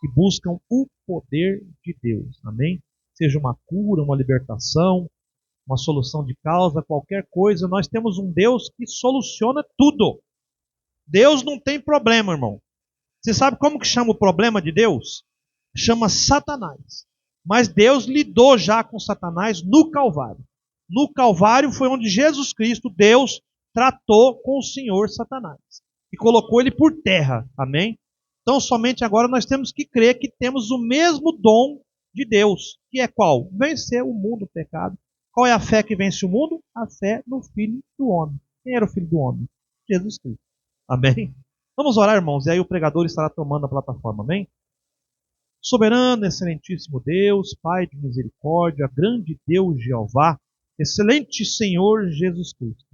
que buscam o poder de Deus. Amém? Seja uma cura, uma libertação, uma solução de causa, qualquer coisa, nós temos um Deus que soluciona tudo. Deus não tem problema, irmão. Você sabe como que chama o problema de Deus? Chama Satanás. Mas Deus lidou já com Satanás no Calvário. No Calvário foi onde Jesus Cristo, Deus, tratou com o Senhor Satanás. E colocou ele por terra. Amém? Então somente agora nós temos que crer que temos o mesmo dom de Deus. Que é qual? Vencer o mundo, o pecado. Qual é a fé que vence o mundo? A fé no Filho do Homem. Quem era o Filho do Homem? Jesus Cristo. Amém? Vamos orar, irmãos, e aí o pregador estará tomando a plataforma. Amém? Soberano, excelentíssimo Deus, Pai de misericórdia, grande Deus Jeová, excelente Senhor Jesus Cristo.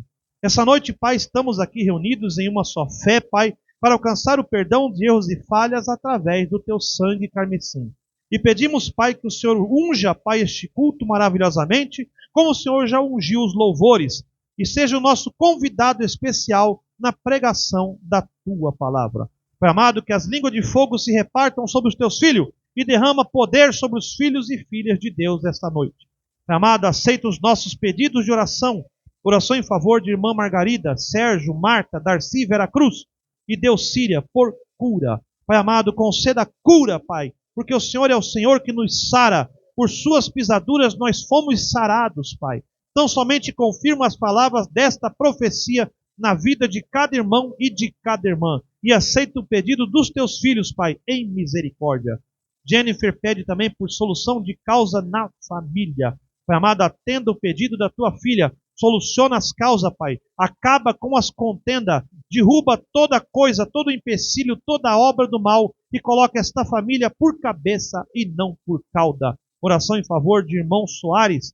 Essa noite, Pai, estamos aqui reunidos em uma só fé, Pai, para alcançar o perdão de erros e falhas através do Teu sangue carmesim. E pedimos, Pai, que o Senhor unja, Pai, este culto maravilhosamente, como o Senhor já ungiu os louvores, e seja o nosso convidado especial na pregação da Tua palavra. Pai amado, que as línguas de fogo se repartam sobre os Teus filhos e derrama poder sobre os filhos e filhas de Deus esta noite. Pai amado, aceita os nossos pedidos de oração, oração em favor de irmã Margarida, Sérgio, Marta, Darcy, Veracruz e Deucíria, por cura. Pai amado, conceda cura, Pai, porque o Senhor é o Senhor que nos sara. Por suas pisaduras nós fomos sarados, Pai. Então somente confirma as palavras desta profecia na vida de cada irmão e de cada irmã. E aceita o pedido dos teus filhos, Pai, em misericórdia. Jennifer pede também por solução de causa na família. Pai amado, atenda o pedido da tua filha. Soluciona as causas, Pai. Acaba com as contendas. Derruba toda coisa, todo empecilho, toda obra do mal. E coloca esta família por cabeça e não por cauda. Oração em favor de irmão Soares,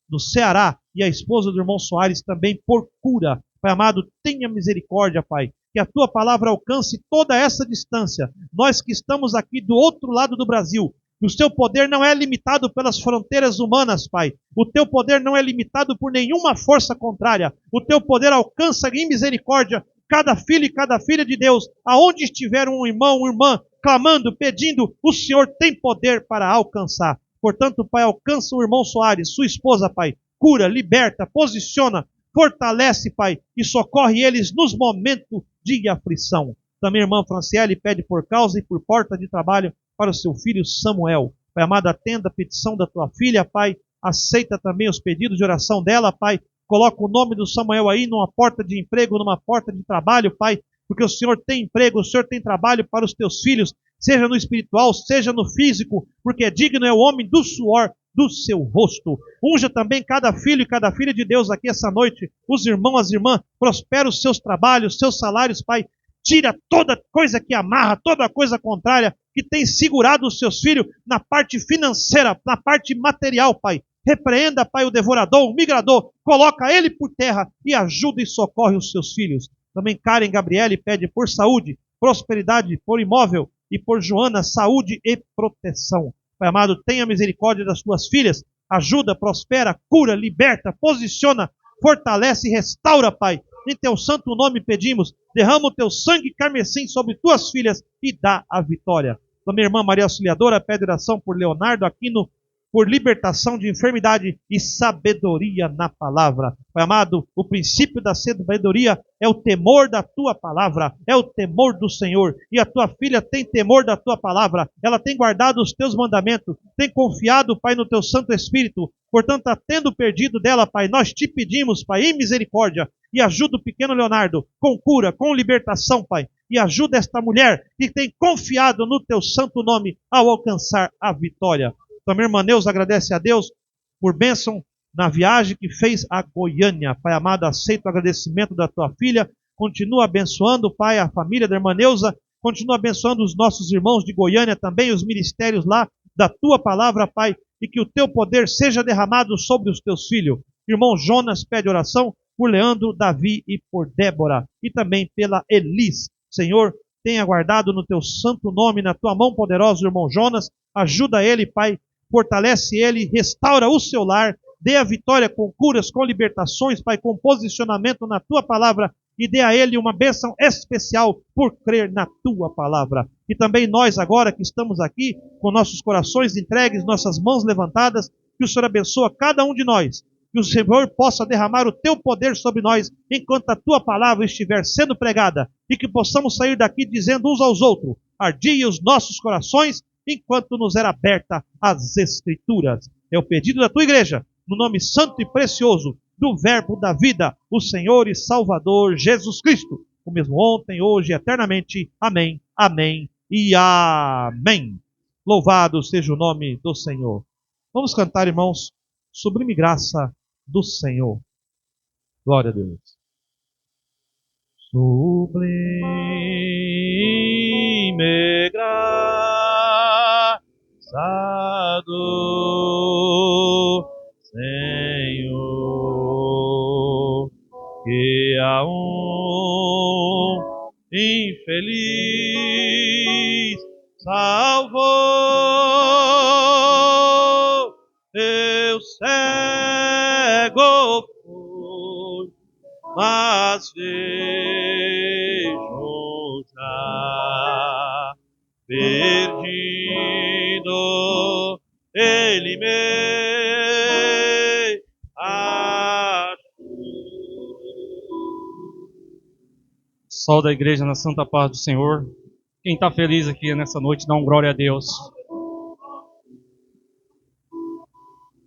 do Ceará. E a esposa do irmão Soares também por cura. Pai amado, tenha misericórdia, Pai. Que a tua palavra alcance toda essa distância. Nós que estamos aqui do outro lado do Brasil. O teu poder não é limitado pelas fronteiras humanas, Pai. O teu poder não é limitado por nenhuma força contrária. O teu poder alcança em misericórdia cada filho e cada filha de Deus. Aonde estiver um irmão, uma irmã, clamando, pedindo, o Senhor tem poder para alcançar. Portanto, Pai, alcança o irmão Soares, sua esposa, Pai. Cura, liberta, posiciona, fortalece, Pai, e socorre eles nos momentos de aflição. Também a irmã Franciele pede por causa e por porta de trabalho para o seu filho Samuel. Pai amado, atenda a petição da tua filha, Pai. Aceita também os pedidos de oração dela, Pai. Coloca o nome do Samuel aí numa porta de emprego, numa porta de trabalho, Pai. Porque o Senhor tem emprego, o Senhor tem trabalho para os teus filhos, seja no espiritual, seja no físico, porque digno é o homem do suor do seu rosto. Unja também cada filho e cada filha de Deus aqui essa noite, os irmãos, as irmãs, prospera os seus trabalhos, seus salários, Pai. Tira toda coisa que amarra, toda coisa contrária que tem segurado os seus filhos na parte financeira, na parte material, Pai. Repreenda, Pai, o devorador, o migrador, coloca ele por terra e ajuda e socorre os seus filhos. Também Karen Gabriele pede por saúde, prosperidade, por imóvel e por Joana, saúde e proteção. Pai amado, tenha misericórdia das tuas filhas, ajuda, prospera, cura, liberta, posiciona, fortalece e restaura, Pai. Em teu santo nome pedimos, derrama o teu sangue carmesim sobre tuas filhas e dá a vitória. Também a irmã Maria Auxiliadora pede oração por Leonardo Aquino, por libertação de enfermidade e sabedoria na palavra. Pai amado, o princípio da sabedoria é o temor da tua palavra, é o temor do Senhor. E a tua filha tem temor da tua palavra, ela tem guardado os teus mandamentos, tem confiado, Pai, no teu Santo Espírito. Portanto, atendo o perdido dela, Pai, nós te pedimos, Pai, em misericórdia, e ajuda o pequeno Leonardo com cura, com libertação, Pai. E ajuda esta mulher que tem confiado no teu santo nome ao alcançar a vitória. Também, irmã Neuza, agradece a Deus por bênção na viagem que fez a Goiânia. Pai amado, aceita o agradecimento da tua filha. Continua abençoando, Pai, a família da irmã Neuza. Continua abençoando os nossos irmãos de Goiânia também, os ministérios lá da tua palavra, Pai. E que o teu poder seja derramado sobre os teus filhos. Irmão Jonas pede oração por Leandro, Davi e por Débora. E também pela Elis. Senhor, tenha guardado no teu santo nome, na tua mão poderosa, o irmão Jonas. Ajuda ele, Pai. Fortalece ele, restaura o seu lar, dê a vitória com curas, com libertações, Pai, com posicionamento na tua palavra e dê a ele uma bênção especial por crer na tua palavra. E também nós agora que estamos aqui, com nossos corações entregues, nossas mãos levantadas, que o Senhor abençoe cada um de nós, que o Senhor possa derramar o teu poder sobre nós, enquanto a tua palavra estiver sendo pregada, e que possamos sair daqui dizendo uns aos outros: ardia os nossos corações, enquanto nos era aberta as Escrituras. É o pedido da tua igreja, no nome santo e precioso do Verbo da vida, o Senhor e Salvador Jesus Cristo, o mesmo ontem, hoje e eternamente. Amém, amém e amém. Louvado seja o nome do Senhor. Vamos cantar, irmãos, sublime graça do Senhor. Glória a Deus. Sublime graça do Senhor, que a infeliz salvou, eu cego fui, mas vejo já, perdido ele me achou. Sol da igreja na santa paz do Senhor. Quem está feliz aqui nessa noite, dá um glória a Deus.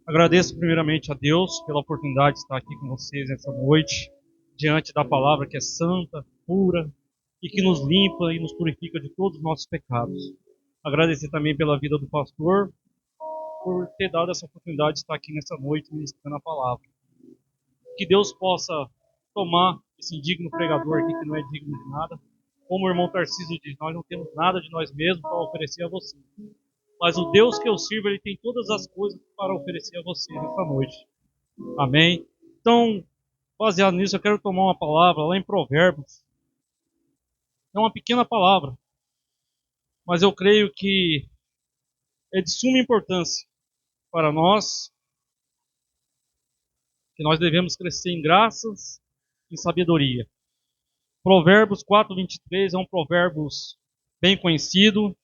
Agradeço primeiramente a Deus pela oportunidade de estar aqui com vocês nessa noite, diante da palavra que é santa, pura e que nos limpa e nos purifica de todos os nossos pecados. Agradecer também pela vida do pastor, por ter dado essa oportunidade de estar aqui nessa noite ministrando a palavra. Que Deus possa tomar esse indigno pregador aqui que não é digno de nada. Como o irmão Tarcísio diz, nós não temos nada de nós mesmos para oferecer a você. Mas o Deus que eu sirvo, Ele tem todas as coisas para oferecer a você nessa noite. Amém? Então, baseado nisso, eu quero tomar uma palavra lá em Provérbios. É uma pequena palavra, mas eu creio que é de suma importância para nós, que nós devemos crescer em graças e sabedoria. Provérbios 4:23 é um provérbio bem conhecido.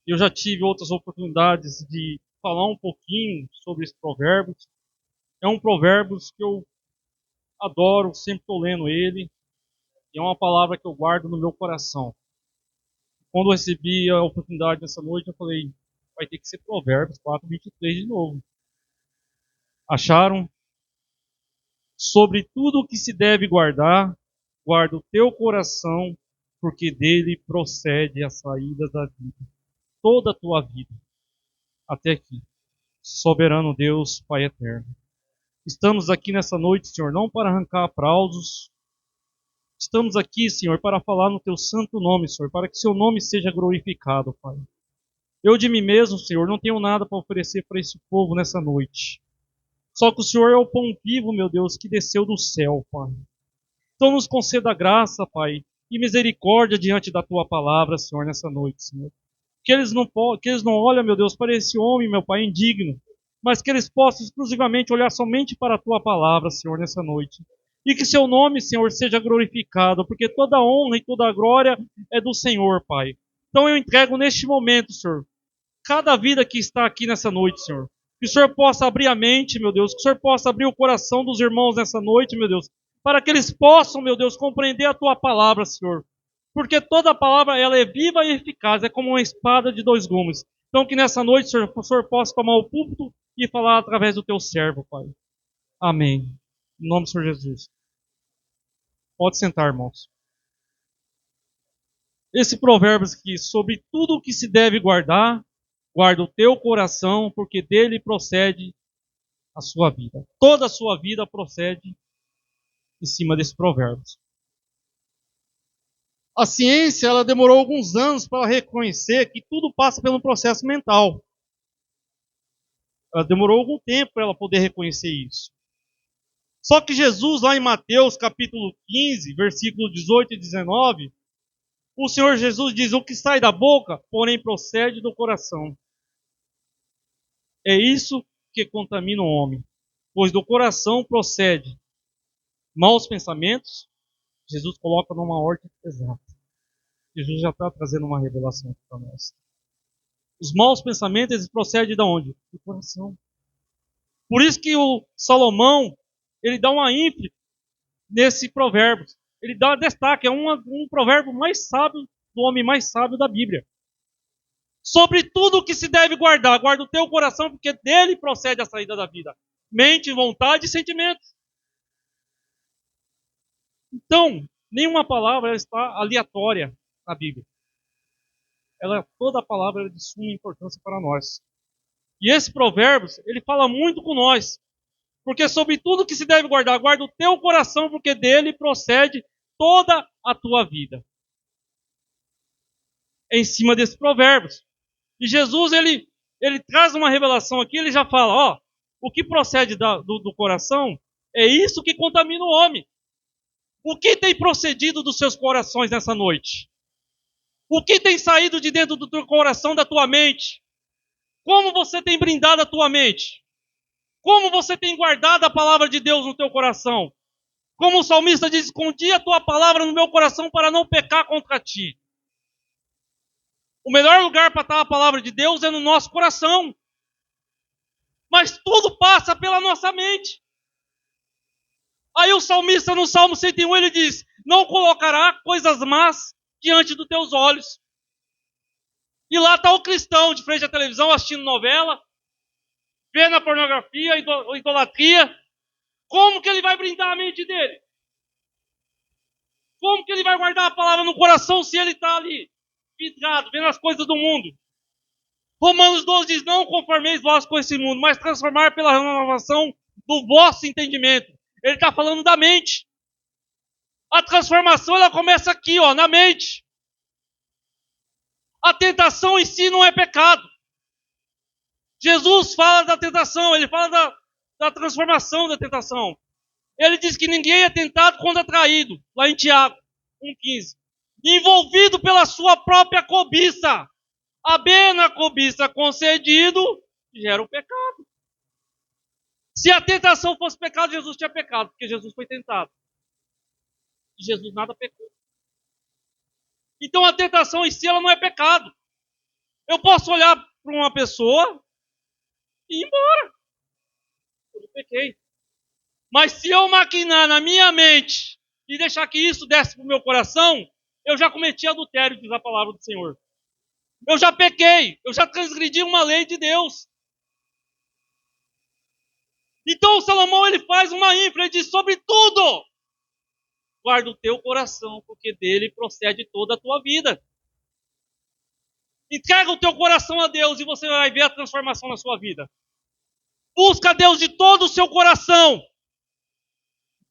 Eu já tive outras oportunidades de falar um pouquinho sobre esse provérbio. É um provérbio que eu adoro, sempre estou lendo ele. E é uma palavra que eu guardo no meu coração. Quando eu recebi a oportunidade nessa noite, eu falei, vai ter que ser Provérbios 4:23 de novo. Acharam? Sobre tudo o que se deve guardar, guarda o teu coração, porque dele procede a saída da vida. Toda a tua vida. Até aqui. Soberano Deus, Pai eterno. Estamos aqui nessa noite, Senhor, não para arrancar aplausos. Estamos aqui, Senhor, para falar no teu santo nome, Senhor, para que seu nome seja glorificado, Pai. Eu de mim mesmo, Senhor, não tenho nada para oferecer para esse povo nessa noite. Só que o Senhor é o pão vivo, meu Deus, que desceu do céu, Pai. Então nos conceda graça, Pai, e misericórdia diante da tua palavra, Senhor, nessa noite, Senhor. Que eles não olhem, meu Deus, para esse homem, meu Pai, indigno, mas que eles possam exclusivamente olhar somente para a tua palavra, Senhor, nessa noite. E que seu nome, Senhor, seja glorificado, porque toda a honra e toda a glória é do Senhor, Pai. Então eu entrego neste momento, Senhor, cada vida que está aqui nessa noite, Senhor. Que o Senhor possa abrir a mente, meu Deus, que o Senhor possa abrir o coração dos irmãos nessa noite, meu Deus, para que eles possam, meu Deus, compreender a tua palavra, Senhor. Porque toda a palavra, ela é viva e eficaz, é como uma espada de dois gumes. Então que nessa noite, Senhor, o Senhor possa tomar o púlpito e falar através do teu servo, Pai. Amém. Em nome do Senhor Jesus. Pode sentar, irmãos. Esse provérbio aqui, sobre tudo o que se deve guardar, guarda o teu coração, porque dele procede a sua vida. Toda a sua vida procede em cima desse provérbio. A ciência, ela demorou alguns anos para reconhecer que tudo passa pelo processo mental. Ela demorou algum tempo para ela poder reconhecer isso. Só que Jesus, lá em Mateus capítulo 15, versículos 18 e 19, o Senhor Jesus diz, o que sai da boca, porém procede do coração. É isso que contamina o homem, pois do coração procede maus pensamentos, Jesus coloca numa ordem exata. Jesus já está trazendo uma revelação para nós. Os maus pensamentos, eles procedem de onde? Do coração. Por isso que o Salomão, ele dá uma ênfase nesse provérbio. Ele dá destaque, é um provérbio mais sábio, do homem mais sábio da Bíblia. Sobre tudo o que se deve guardar, guarda o teu coração, porque dele procede a saída da vida. Mente, vontade e sentimentos. Então, nenhuma palavra está aleatória na Bíblia. Toda palavra é de suma importância para nós. E esse provérbio, ele fala muito com nós. Porque sobre tudo que se deve guardar, guarda o teu coração, porque dele procede toda a tua vida. É em cima desses provérbios. E Jesus, ele traz uma revelação aqui, ele já fala, o que procede do coração é isso que contamina o homem. O que tem procedido dos seus corações nessa noite? O que tem saído de dentro do teu coração, da tua mente? Como você tem brindado a tua mente? Como você tem guardado a palavra de Deus no teu coração? Como o salmista diz, escondi a tua palavra no meu coração para não pecar contra ti. O melhor lugar para estar a palavra de Deus é no nosso coração. Mas tudo passa pela nossa mente. Aí o salmista no Salmo 101, ele diz, não colocará coisas más diante dos teus olhos. E lá está o cristão de frente à televisão assistindo novela, vendo a pornografia, idolatria. Como que ele vai brindar a mente dele? Como que ele vai guardar a palavra no coração se ele está ali, vidrado, vendo as coisas do mundo? Romanos 12 diz, não conformeis vós com esse mundo, mas transformar pela renovação do vosso entendimento. Ele está falando da mente. A transformação, ela começa aqui, na mente. A tentação em si não é pecado. Jesus fala da tentação, ele fala da transformação da tentação. Ele diz que ninguém é tentado quando atraído, lá em Tiago 1,15. Envolvido pela sua própria cobiça. A cobiça concedido, gera o pecado. Se a tentação fosse pecado, Jesus tinha pecado, porque Jesus foi tentado. E Jesus nada pecou. Então a tentação em si, ela não é pecado. Eu posso olhar para uma pessoa e ir embora. Eu pequei. Mas se eu maquinar na minha mente e deixar que isso desce para o meu coração, eu já cometi adultério, diz a palavra do Senhor. Eu já pequei, eu já transgredi uma lei de Deus. Então o Salomão, ele faz uma ênfase, ele diz, sobre tudo, guarda o teu coração, porque dele procede toda a tua vida. Entrega o teu coração a Deus e você vai ver a transformação na sua vida. Busca Deus de todo o seu coração.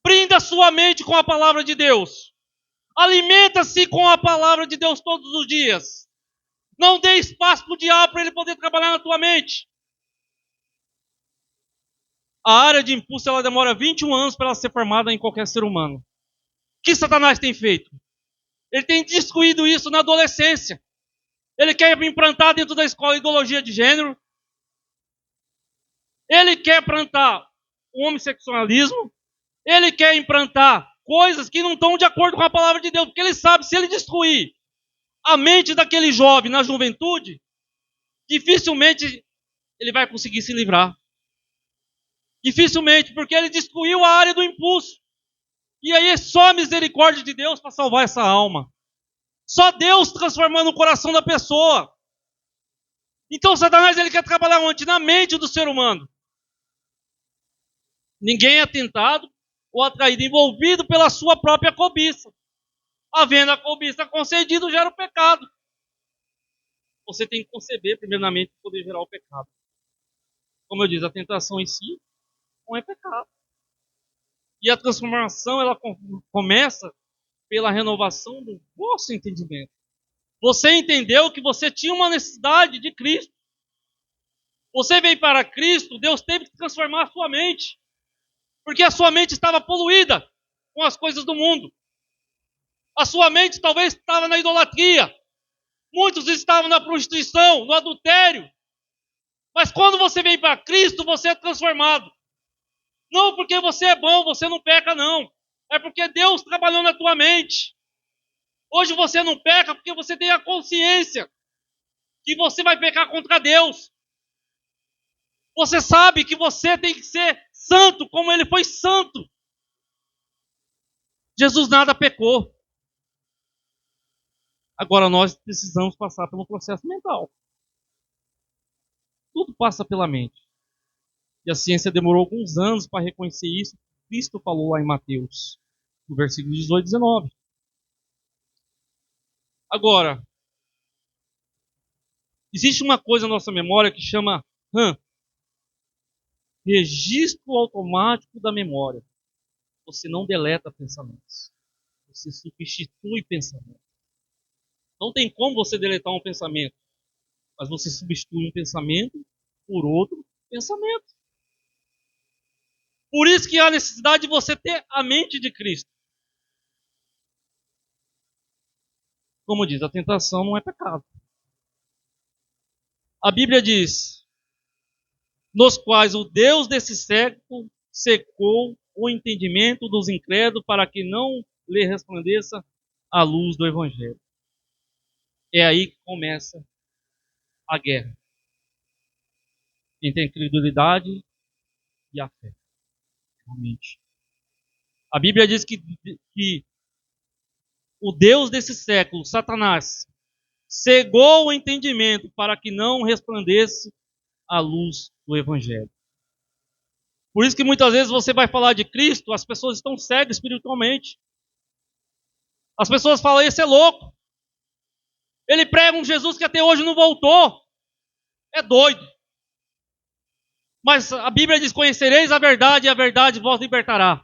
Brinda sua mente com a palavra de Deus. Alimenta-se com a palavra de Deus todos os dias. Não dê espaço para o diabo para ele poder trabalhar na tua mente. A área de impulso, ela demora 21 anos para ela ser formada em qualquer ser humano. O que Satanás tem feito? Ele tem destruído isso na adolescência. Ele quer implantar dentro da escola ideologia de gênero. Ele quer implantar o homossexualismo. Ele quer implantar coisas que não estão de acordo com a palavra de Deus. Porque ele sabe, se ele destruir a mente daquele jovem na juventude, dificilmente ele vai conseguir se livrar. Dificilmente, porque ele destruiu a área do impulso. E aí é só a misericórdia de Deus para salvar essa alma. Só Deus transformando o coração da pessoa. Então Satanás, ele quer trabalhar onde? Na mente do ser humano. Ninguém é tentado ou atraído, envolvido pela sua própria cobiça. Havendo a cobiça concedido, gera o pecado. Você tem que conceber, primeiramente, para poder gerar o pecado. Como eu disse, a tentação em si não é pecado. E a transformação, ela começa pela renovação do vosso entendimento. Você entendeu que você tinha uma necessidade de Cristo. Você veio para Cristo, Deus teve que transformar a sua mente. Porque a sua mente estava poluída com as coisas do mundo. A sua mente talvez estava na idolatria. Muitos estavam na prostituição, no adultério. Mas quando você vem para Cristo, você é transformado. Não porque você é bom, você não peca, não. É porque Deus trabalhou na tua mente. Hoje você não peca porque você tem a consciência que você vai pecar contra Deus. Você sabe que você tem que ser santo como ele foi santo. Jesus nada pecou. Agora nós precisamos passar pelo processo mental. Tudo passa pela mente. E a ciência demorou alguns anos para reconhecer isso. Cristo falou lá em Mateus, no versículo 18 e 19. Agora, existe uma coisa na nossa memória que chama RAM, registro automático da memória. Você não deleta pensamentos. Você substitui pensamentos. Não tem como você deletar um pensamento, mas você substitui um pensamento por outro pensamento. Por isso que há necessidade de você ter a mente de Cristo. Como diz, a tentação não é pecado. A Bíblia diz, nos quais o Deus desse século secou o entendimento dos incrédulos para que não lhe resplandeça a luz do Evangelho. É aí que começa a guerra entre a incredulidade e a fé. Realmente. A Bíblia diz que o Deus desse século, Satanás, cegou o entendimento para que não resplandeça a luz do Evangelho. Por isso que muitas vezes você vai falar de Cristo, as pessoas estão cegas espiritualmente. As pessoas falam, esse é louco. Ele prega um Jesus que até hoje não voltou. É doido. Mas a Bíblia diz, conhecereis a verdade e a verdade vos libertará.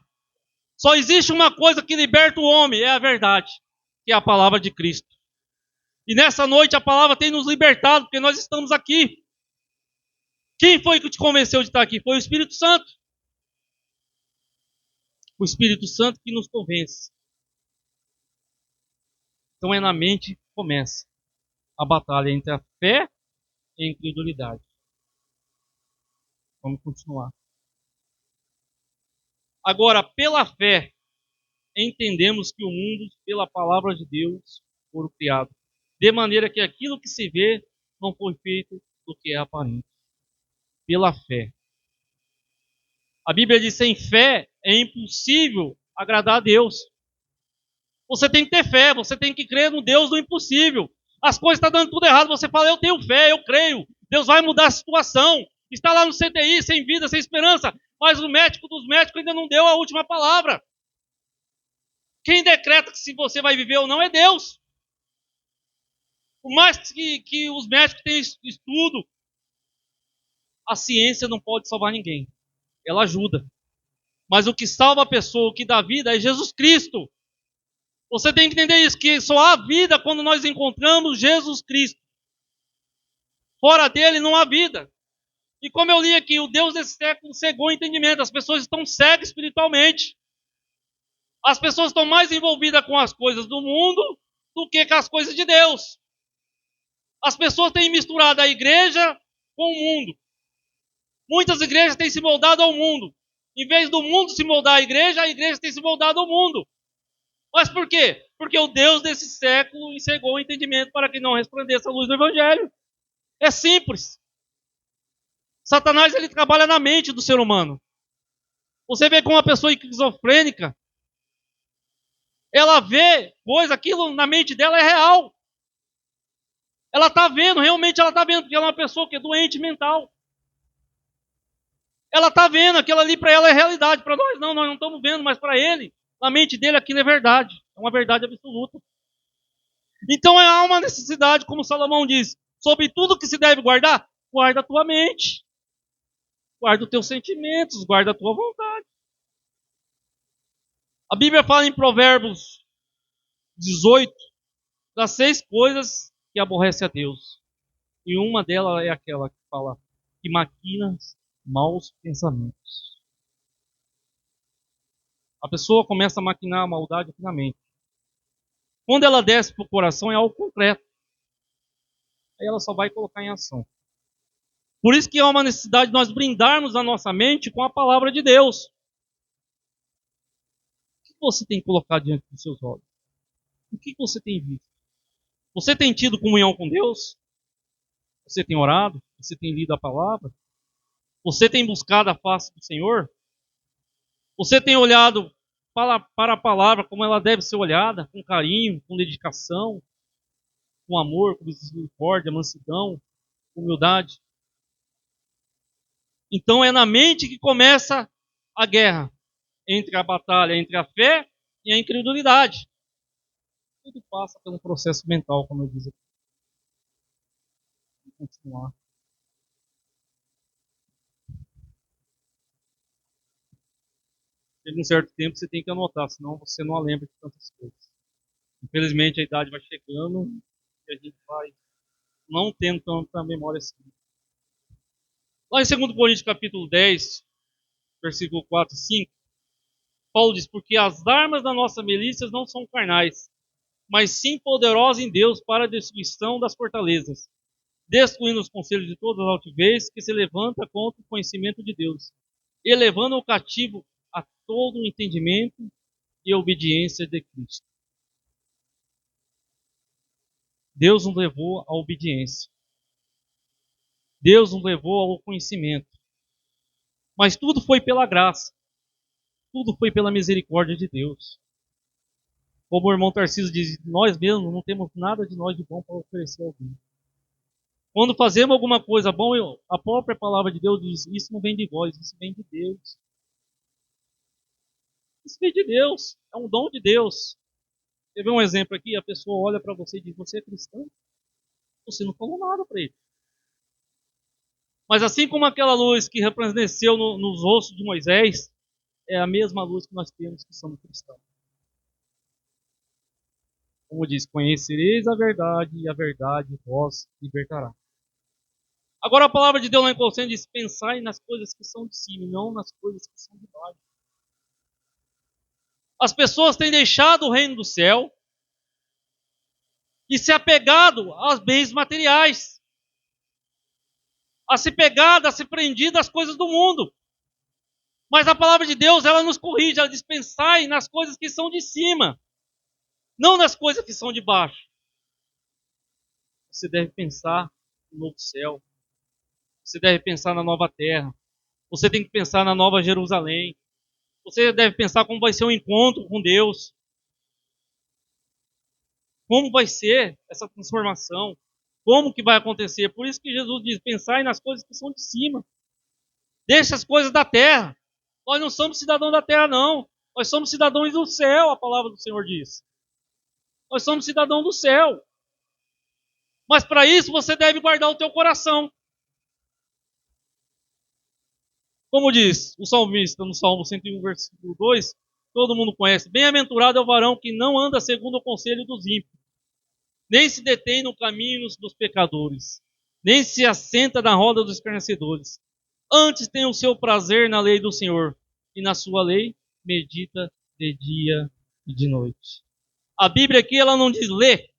Só existe uma coisa que liberta o homem, é a verdade, que é a palavra de Cristo. E nessa noite a palavra tem nos libertado, porque nós estamos aqui. Quem foi que te convenceu de estar aqui? Foi o Espírito Santo. O Espírito Santo que nos convence. Então é na mente que começa a batalha entre a fé e a incredulidade. Vamos continuar. Agora, pela fé, entendemos que o mundo, pela palavra de Deus, foram criados. De maneira que aquilo que se vê não foi feito do que é aparente. Pela fé. A Bíblia diz, sem fé é impossível agradar a Deus. Você tem que ter fé, você tem que crer no Deus do impossível. As coisas estão dando tudo errado, você fala, eu tenho fé, eu creio. Deus vai mudar a situação. Está lá no CTI, sem vida, sem esperança. Mas o médico dos médicos ainda não deu a última palavra. Quem decreta que se você vai viver ou não é Deus. Por mais que os médicos tenham estudo, a ciência não pode salvar ninguém. Ela ajuda. Mas o que salva a pessoa, o que dá vida é Jesus Cristo. Você tem que entender isso, que só há vida quando nós encontramos Jesus Cristo. Fora dele não há vida. E como eu li aqui, o Deus desse século cegou o entendimento. As pessoas estão cegas espiritualmente. As pessoas estão mais envolvidas com as coisas do mundo do que com as coisas de Deus. As pessoas têm misturado a igreja com o mundo. Muitas igrejas têm se moldado ao mundo. Em vez do mundo se moldar à igreja tem se moldado ao mundo. Mas por quê? Porque o Deus desse século cegou o entendimento para que não resplandeça a luz do Evangelho. É simples. Satanás ele trabalha na mente do ser humano. Você vê como uma pessoa esquizofrênica, ela vê coisa, aquilo na mente dela é real. Ela está vendo, realmente ela está vendo, porque ela é uma pessoa que é doente mental. Ela está vendo, aquilo ali para ela é realidade. Para nós não estamos vendo, mas para ele, na mente dele aquilo é verdade. É uma verdade absoluta. Então há uma necessidade, como Salomão diz, sobre tudo que se deve guardar, guarda a tua mente. Guarda os teus sentimentos, guarda a tua vontade. A Bíblia fala em Provérbios 18, das 6 coisas que aborrece a Deus. E uma delas é aquela que fala que maquina maus pensamentos. A pessoa começa a maquinar a maldade aqui na mente. Quando ela desce para o coração é algo concreto. Aí ela só vai colocar em ação. Por isso que há uma necessidade de nós brindarmos a nossa mente com a palavra de Deus. você tem colocado diante dos seus olhos? O que você tem visto? Você tem tido comunhão com Deus? Você tem orado? Você tem lido a palavra? Você tem buscado a face do Senhor? Você tem olhado para a palavra como ela deve ser olhada, com carinho, com dedicação, com amor, com misericórdia, mansidão, humildade? Então é na mente que começa a guerra entre a batalha entre a fé e a incredulidade. Tudo passa pelo processo mental, como eu disse aqui. Vou continuar. Chega um certo tempo você tem que anotar, senão você não lembra de tantas coisas. Infelizmente a idade vai chegando e a gente vai não tendo tanta memória assim. Lá em 2 Coríntios capítulo 10, versículo 4 e 5, Paulo diz: porque as armas da nossa milícia não são carnais, mas sim poderosas em Deus para a destruição das fortalezas, destruindo os conselhos de todas as altivez que se levanta contra o conhecimento de Deus, e levando o cativo a todo o entendimento e a obediência de Cristo. Deus nos levou à obediência. Deus nos levou ao conhecimento. Mas tudo foi pela graça. Tudo foi pela misericórdia de Deus. Como o irmão Tarcísio diz, nós mesmos não temos nada de nós de bom para oferecer a alguém. Quando fazemos alguma coisa boa, a própria palavra de Deus diz, isso não vem de vós, isso vem de Deus. Isso vem de Deus, é um dom de Deus. Você vê um exemplo aqui, a pessoa olha para você e diz, você é cristão? Você não falou nada para ele. Mas assim como aquela luz que resplandeceu nos rostos de Moisés, é a mesma luz que nós temos que somos cristãos. Como diz, conhecereis a verdade e a verdade vos libertará. Agora a palavra de Deus lá em Colossenses diz, pensai nas coisas que são de cima e não nas coisas que são de baixo. As pessoas têm deixado o reino do céu e se apegado aos bens materiais. A se pegado, a se prendido às coisas do mundo. Mas a palavra de Deus, ela nos corrige, ela diz, pensai nas coisas que são de cima, não nas coisas que são de baixo. Você deve pensar no novo céu. Você deve pensar na nova terra. Você tem que pensar na nova Jerusalém. Você deve pensar como vai ser o encontro com Deus. Como vai ser essa transformação. Como que vai acontecer. Por isso que Jesus diz, pensai nas coisas que são de cima. Deixa as coisas da terra. Nós não somos cidadãos da terra, não. Nós somos cidadãos do céu, a palavra do Senhor diz. Nós somos cidadãos do céu. Mas para isso você deve guardar o teu coração. Como diz o salmista no Salmo 101, versículo 2, todo mundo conhece. Bem-aventurado é o varão que não anda segundo o conselho dos ímpios, nem se detém no caminho dos pecadores, nem se assenta na roda dos escarnecedores. Antes tem o seu prazer na lei do Senhor, e na sua lei medita de dia e de noite. A Bíblia aqui, ela não diz ler.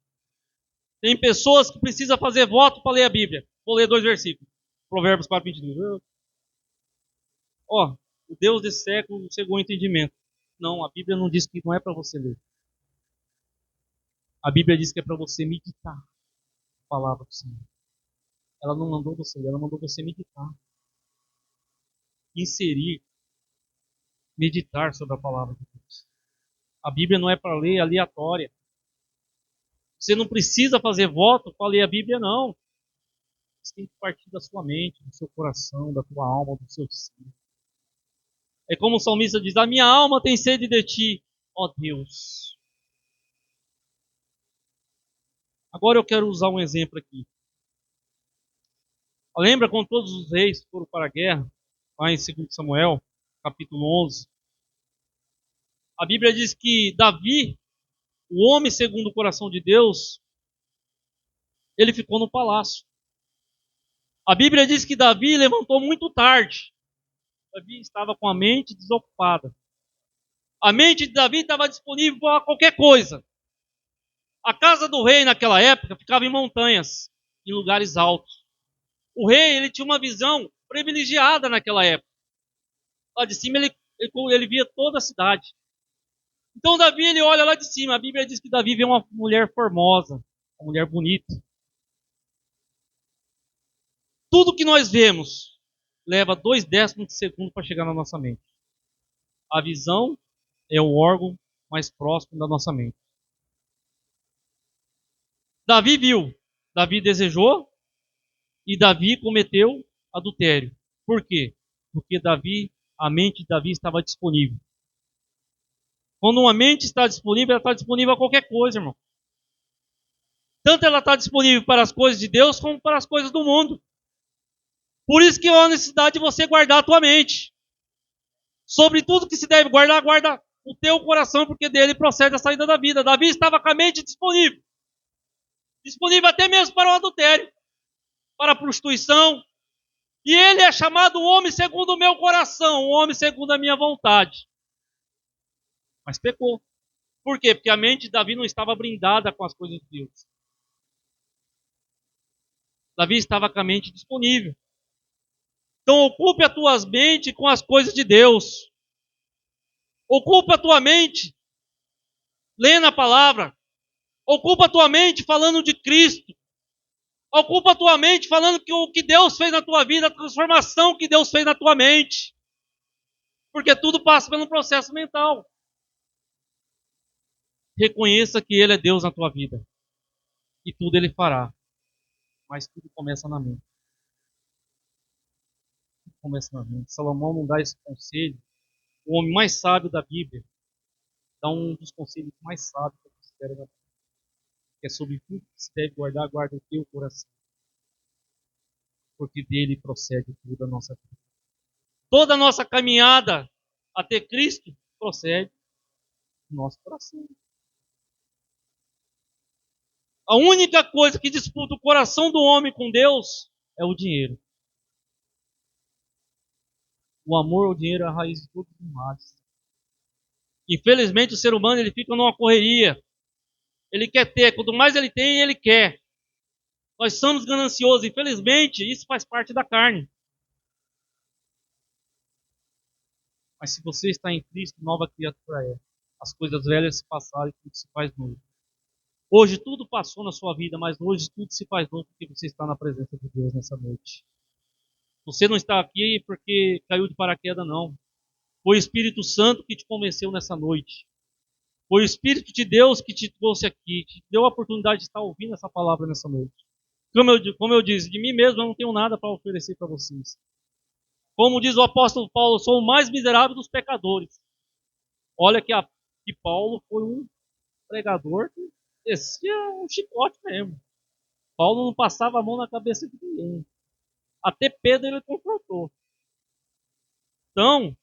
Tem pessoas que precisam fazer voto para ler a Bíblia. Vou ler 2 versículos. Provérbios 4, 22. O Deus desse século cegou o entendimento. Não, a Bíblia não diz que não é para você ler. A Bíblia diz que é para você meditar a palavra do Senhor. Ela não mandou você ler, ela mandou você meditar. Inserir, meditar sobre a palavra de Deus. A Bíblia não é para ler aleatória. Você não precisa fazer voto para ler a Bíblia, não. Você tem que partir da sua mente, do seu coração, da tua alma, do seu ser. É como o salmista diz, a minha alma tem sede de ti, ó Deus. Agora eu quero usar um exemplo aqui. Lembra quando todos os reis foram para a guerra, lá em 2 Samuel, capítulo 11? A Bíblia diz que Davi, o homem segundo o coração de Deus, ele ficou no palácio. A Bíblia diz que Davi levantou muito tarde. Davi estava com a mente desocupada. A mente de Davi estava disponível para qualquer coisa. A casa do rei naquela época ficava em montanhas, em lugares altos. O rei, ele tinha uma visão privilegiada naquela época. Lá de cima ele via toda a cidade. Então Davi, ele olha lá de cima. A Bíblia diz que Davi vê uma mulher formosa, uma mulher bonita. Tudo que nós vemos leva 0,2 de segundo para chegar na nossa mente. A visão é o órgão mais próximo da nossa mente. Davi viu, Davi desejou e Davi cometeu adultério. Por quê? Porque a mente de Davi estava disponível. Quando uma mente está disponível, ela está disponível a qualquer coisa, irmão. Tanto ela está disponível para as coisas de Deus, como para as coisas do mundo. Por isso que há a necessidade de você guardar a tua mente. Sobre tudo que se deve guardar, guarda o teu coração, porque dele procede a saída da vida. Davi estava com a mente disponível. Disponível até mesmo para o adultério, para a prostituição. E ele é chamado um homem segundo o meu coração, um homem segundo a minha vontade. Mas pecou. Por quê? Porque a mente de Davi não estava blindada com as coisas de Deus. Davi estava com a mente disponível. Então ocupe a tua mente com as coisas de Deus. Ocupe a tua mente lendo a palavra. Ocupa a tua mente falando de Cristo. Ocupa a tua mente falando que o que Deus fez na tua vida, a transformação que Deus fez na tua mente. Porque tudo passa pelo processo mental. Reconheça que Ele é Deus na tua vida. E tudo Ele fará. Mas tudo começa na mente. Tudo começa na mente. Salomão não dá esse conselho. O homem mais sábio da Bíblia dá um dos conselhos mais sábios que eu considero da Bíblia. Que é sobre tudo que se deve guardar, guarda o teu coração. Porque dele procede tudo a nossa vida. Toda a nossa caminhada até Cristo procede do nosso coração. A única coisa que disputa o coração do homem com Deus é o dinheiro. O amor ao dinheiro é a raiz de todos os males. Infelizmente o ser humano ele fica numa correria. Ele quer ter, quanto mais ele tem, ele quer. Nós somos gananciosos, infelizmente isso faz parte da carne. Mas se você está em Cristo, nova criatura é. As coisas velhas se passaram e tudo se faz novo. Hoje tudo passou na sua vida, mas hoje tudo se faz novo porque você está na presença de Deus nessa noite. Você não está aqui porque caiu de paraquedas, não. Foi o Espírito Santo que te convenceu nessa noite. Foi o Espírito de Deus que te trouxe aqui, te deu a oportunidade de estar ouvindo essa palavra nessa noite. Como eu disse, de mim mesmo eu não tenho nada para oferecer para vocês. Como diz o apóstolo Paulo, eu sou o mais miserável dos pecadores. Olha que Paulo foi um pregador que descia um chicote mesmo. Paulo não passava a mão na cabeça de ninguém. Até Pedro ele confrontou. Então,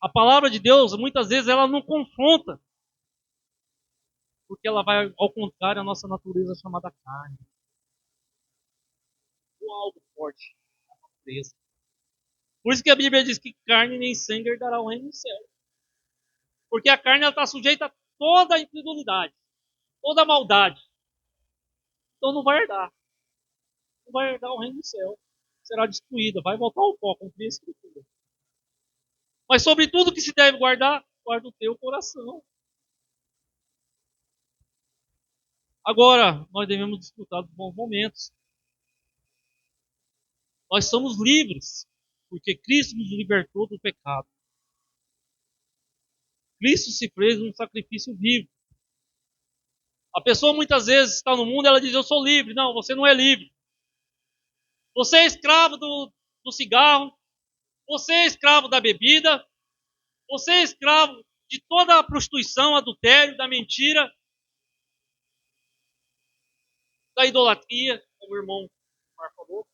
a palavra de Deus, muitas vezes, ela não confronta. Porque ela vai ao contrário à nossa natureza chamada carne. Ou algo forte, a natureza. Por isso que a Bíblia diz que carne nem sangue herdará o reino do céu. Porque a carne está sujeita a toda a incredulidade, toda a maldade. Então não vai herdar. Não vai herdar o reino do céu. Será destruída, vai voltar ao pó, cumprir a escritura. Mas sobre tudo que se deve guardar, guarda o teu coração. Agora, nós devemos desfrutar dos bons momentos. Nós somos livres, porque Cristo nos libertou do pecado. Cristo se fez um sacrifício vivo. A pessoa muitas vezes está no mundo e ela diz, eu sou livre. Não, você não é livre. Você é escravo do cigarro, você é escravo da bebida, você é escravo de toda a prostituição, adultério, da mentira, da idolatria, como o irmão Marco falou.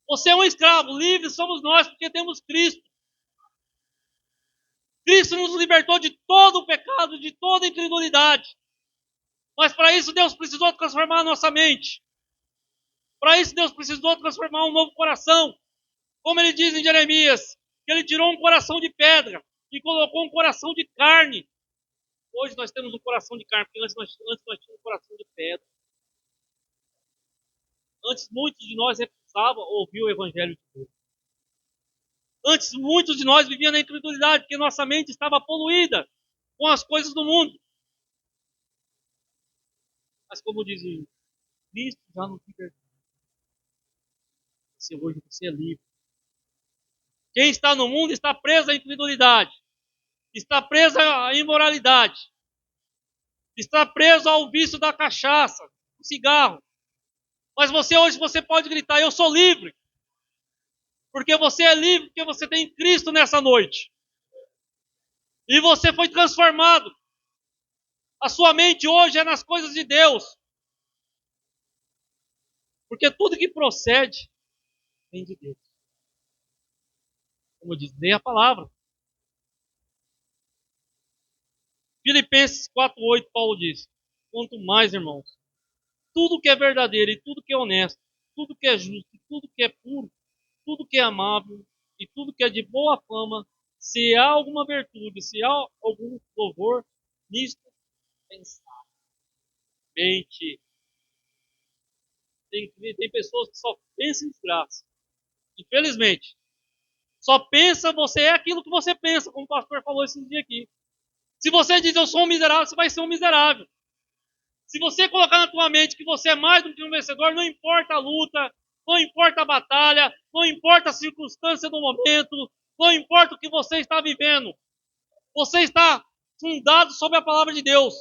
Você é um escravo, livre somos nós porque temos Cristo. Cristo nos libertou de todo o pecado, de toda a incredulidade. Mas para isso Deus precisou transformar a nossa mente. Para isso Deus precisou transformar um novo coração. Como ele diz em Jeremias, que ele tirou um coração de pedra e colocou um coração de carne. Hoje nós temos um coração de carne, porque antes nós tínhamos um coração de pedra. Antes muitos de nós recusavam ouvir o Evangelho de Deus. Antes muitos de nós viviam na incredulidade, porque nossa mente estava poluída. com as coisas do mundo. Mas como diz o Cristo, já nos libertou. Hoje você é livre. Quem está no mundo está preso à incredulidade, está preso à imoralidade, está preso ao vício da cachaça, do cigarro. Mas hoje você pode gritar: eu sou livre. Porque você é livre, porque você tem Cristo nessa noite. E você foi transformado. A sua mente hoje é nas coisas de Deus. Porque tudo que procede vem de Deus. Como diz, leia a palavra. Filipenses 4:8, Paulo diz: quanto mais, irmãos, tudo que é verdadeiro e tudo que é honesto, tudo que é justo, tudo que é puro, tudo que é amável e tudo que é de boa fama, se há alguma virtude, se há algum louvor, nisto pensar. Mente. Tem pessoas que só pensam em desgraça. Infelizmente. Só pensa, você é aquilo que você pensa, como o pastor falou esse dia aqui. Se você diz eu sou um miserável, você vai ser um miserável. Se você colocar na tua mente que você é mais do que um vencedor, não importa a luta, não importa a batalha, não importa a circunstância do momento, não importa o que você está vivendo. Você está fundado sobre a palavra de Deus.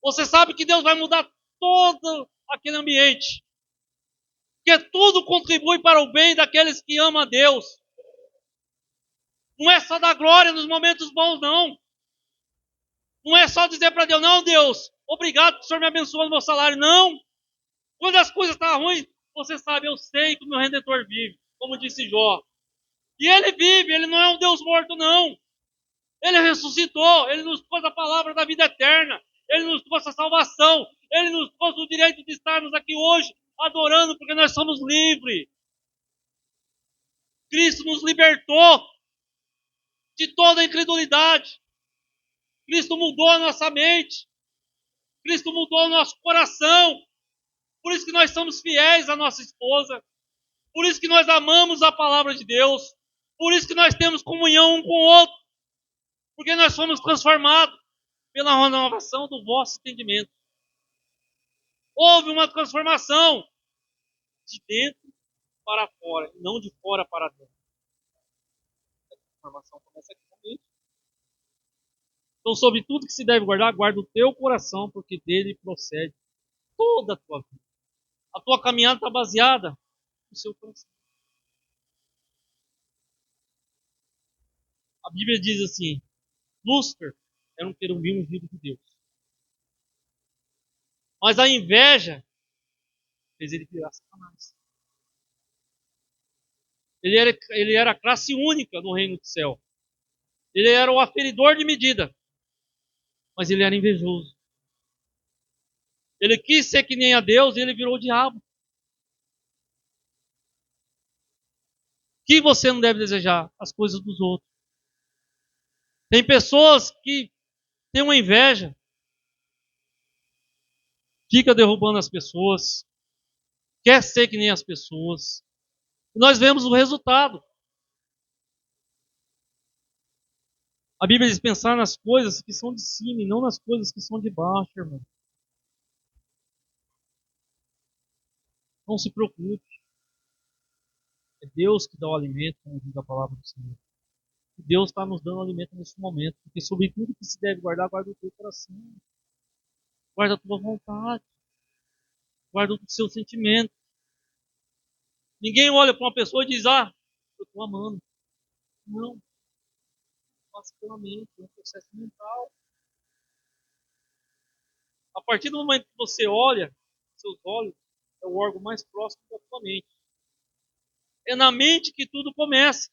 Você sabe que Deus vai mudar todo aquele ambiente. Porque tudo contribui para o bem daqueles que amam a Deus. Não é só dar glória nos momentos bons, não. Não é só dizer para Deus: não, Deus, obrigado que o Senhor me abençoou no meu salário. Não. Quando as coisas estão ruins, você sabe, eu sei que o meu Redentor vive, como disse Jó. E ele vive, ele não é um Deus morto, não. Ele ressuscitou, ele nos trouxe a palavra da vida eterna. Ele nos trouxe a salvação. Ele nos trouxe o direito de estarmos aqui hoje adorando, porque nós somos livres. Cristo nos libertou de toda a incredulidade. Cristo mudou a nossa mente. Cristo mudou o nosso coração. Por isso que nós somos fiéis à nossa esposa. Por isso que nós amamos a palavra de Deus. Por isso que nós temos comunhão um com o outro. Porque nós fomos transformados pela renovação do vosso entendimento. Houve uma transformação de dentro para fora, e não de fora para dentro. A transformação começa aqui na mente. Então, sobre tudo que se deve guardar, guarda o teu coração, porque dele procede toda a tua vida. A tua caminhada está baseada no seu coração. A Bíblia diz assim: Lúcifer era um querubim ungido de Deus. Mas a inveja fez ele virar Satanás. Ele era a classe única no reino do céu. Ele era o aferidor de medida. Mas ele era invejoso. Ele quis ser que nem a Deus e ele virou o diabo. O que você não deve desejar? As coisas dos outros. Tem pessoas que têm uma inveja. Fica derrubando as pessoas. Quer ser que nem as pessoas. E nós vemos o resultado. A Bíblia diz pensar nas coisas que são de cima e não nas coisas que são de baixo, irmão. Não se preocupe. É Deus que dá o alimento, como diz a palavra do Senhor. E Deus está nos dando alimento nesse momento. Porque sobre tudo que se deve guardar, guarda o teu coração. Guarda a tua vontade. Guarda o seu sentimento. Ninguém olha para uma pessoa e diz: ah, eu estou amando. Não. Passa pela mente, é um processo mental. A partir do momento que você olha, seus olhos é o órgão mais próximo da sua mente. É na mente que tudo começa.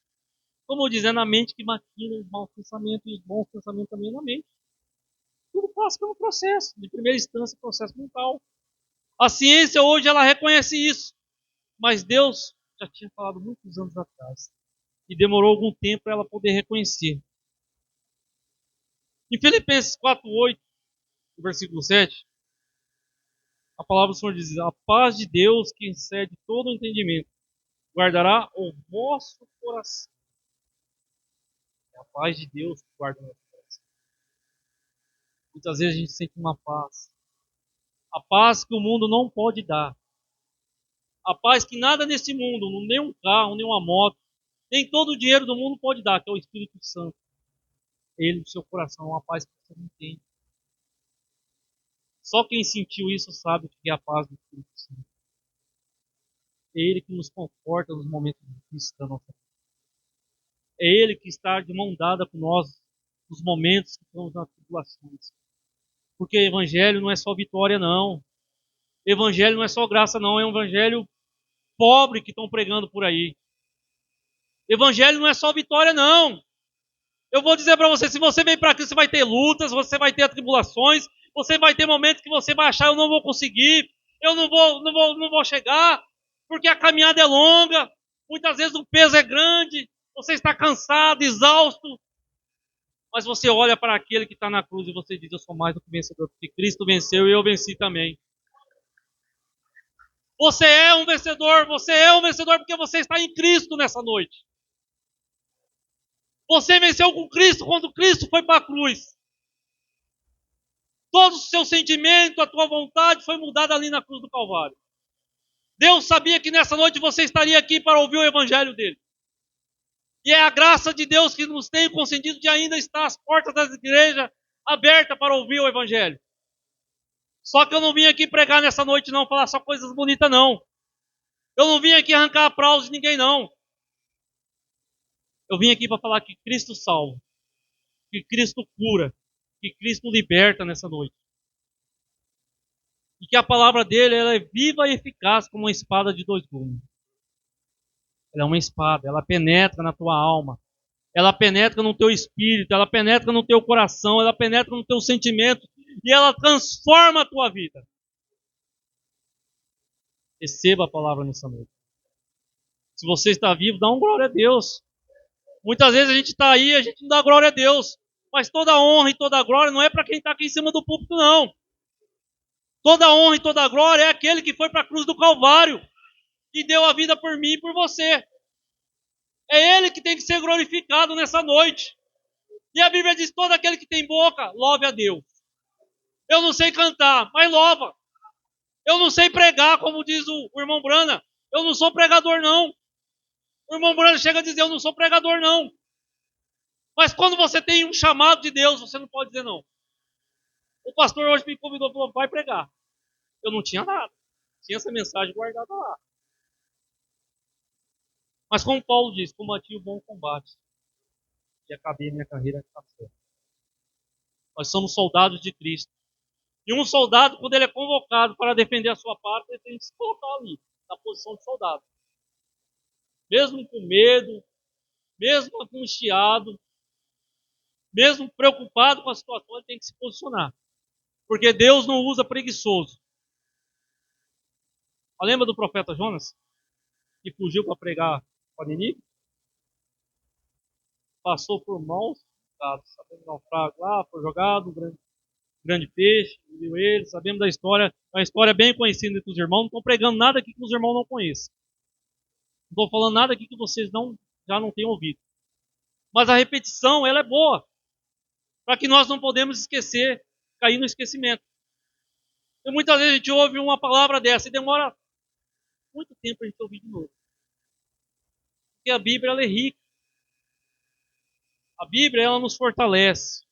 Como diz, é na mente que maquina os maus pensamentos, e os bons pensamentos também é na mente. Tudo passa pelo processo, de primeira instância, processo mental. A ciência hoje, ela reconhece isso. Mas Deus já tinha falado muitos anos atrás. E demorou algum tempo para ela poder reconhecer. Em Filipenses 4:8, versículo 7, a palavra do Senhor diz: a paz de Deus, que excede todo o entendimento, guardará o vosso coração. É a paz de Deus que guarda o nosso coração. Muitas vezes a gente sente uma paz. A paz que o mundo não pode dar. A paz que nada nesse mundo, nem um carro, nem uma moto, nem todo o dinheiro do mundo pode dar, que é o Espírito Santo. Ele no seu coração, uma paz que você não entende. Só quem sentiu isso sabe o que é a paz do Espírito Santo. É Ele que nos conforta nos momentos difíceis da nossa vida. É Ele que está de mão dada com nós nos momentos que estamos nas tribulações. Porque Evangelho não é só vitória, não. Evangelho não é só graça, não. É um Evangelho pobre que estão pregando por aí. Evangelho não é só vitória, não. Eu vou dizer para você, se você vem para aqui, você vai ter lutas, você vai ter tribulações, você vai ter momentos que você vai achar, eu não vou conseguir, eu não vou chegar, porque a caminhada é longa, muitas vezes o peso é grande, você está cansado, exausto, mas você olha para aquele que está na cruz e você diz, eu sou mais do que vencedor, porque Cristo venceu e eu venci também. Você é um vencedor porque você está em Cristo nessa noite. Você venceu com Cristo quando Cristo foi para a cruz. Todo o seu sentimento, a tua vontade foi mudada ali na cruz do Calvário. Deus sabia que nessa noite você estaria aqui para ouvir o evangelho dele. E é a graça de Deus que nos tem concedido de ainda estar as portas das igrejas abertas para ouvir o evangelho. Só que eu não vim aqui pregar nessa noite não, falar só coisas bonitas não. Eu não vim aqui arrancar aplausos de ninguém não. Eu vim aqui para falar que Cristo salva, que Cristo cura, que Cristo liberta nessa noite. E que a palavra dele ela é viva e eficaz como uma espada de dois gumes. Ela é uma espada, ela penetra na tua alma, ela penetra no teu espírito, ela penetra no teu coração, ela penetra no teu sentimento e ela transforma a tua vida. Receba a palavra nessa noite. Se você está vivo, dá um glória a Deus. Muitas vezes a gente está aí, a gente não dá glória a Deus. Mas toda honra e toda glória não é para quem está aqui em cima do púlpito, não. Toda honra e toda glória é aquele que foi para a cruz do Calvário e deu a vida por mim e por você. É Ele que tem que ser glorificado nessa noite. E a Bíblia diz, todo aquele que tem boca, louve a Deus. Eu não sei cantar, mas louva. Eu não sei pregar, como diz o irmão Brana. Eu não sou pregador, não. O irmão Brana chega a dizer, eu não sou pregador, não. Mas quando você tem um chamado de Deus, você não pode dizer não. O pastor hoje me convidou e falou, vai pregar. Eu não tinha nada. Tinha essa mensagem guardada lá. Mas como Paulo diz, combati o bom combate. E acabei minha carreira com a fé. Nós somos soldados de Cristo. E um soldado, quando ele é convocado para defender a sua pátria, ele tem que se colocar ali, na posição de soldado. Mesmo com medo, mesmo angustiado, mesmo preocupado com a situação, ele tem que se posicionar. Porque Deus não usa preguiçoso. Lembra do profeta Jonas? Que fugiu para pregar para Nínive? Passou por maus bocados. Sabemos do naufrágio lá, foi jogado, grande peixe, viu ele, sabemos da história, é uma história bem conhecida entre os irmãos, não estou pregando nada aqui que os irmãos não conheçam. Não estou falando nada aqui que vocês já não tenham ouvido. Mas a repetição, ela é boa, para que nós não podemos esquecer, cair no esquecimento. E muitas vezes a gente ouve uma palavra dessa e demora muito tempo para a gente ouvir de novo. Porque a Bíblia, ela é rica. A Bíblia, ela nos fortalece.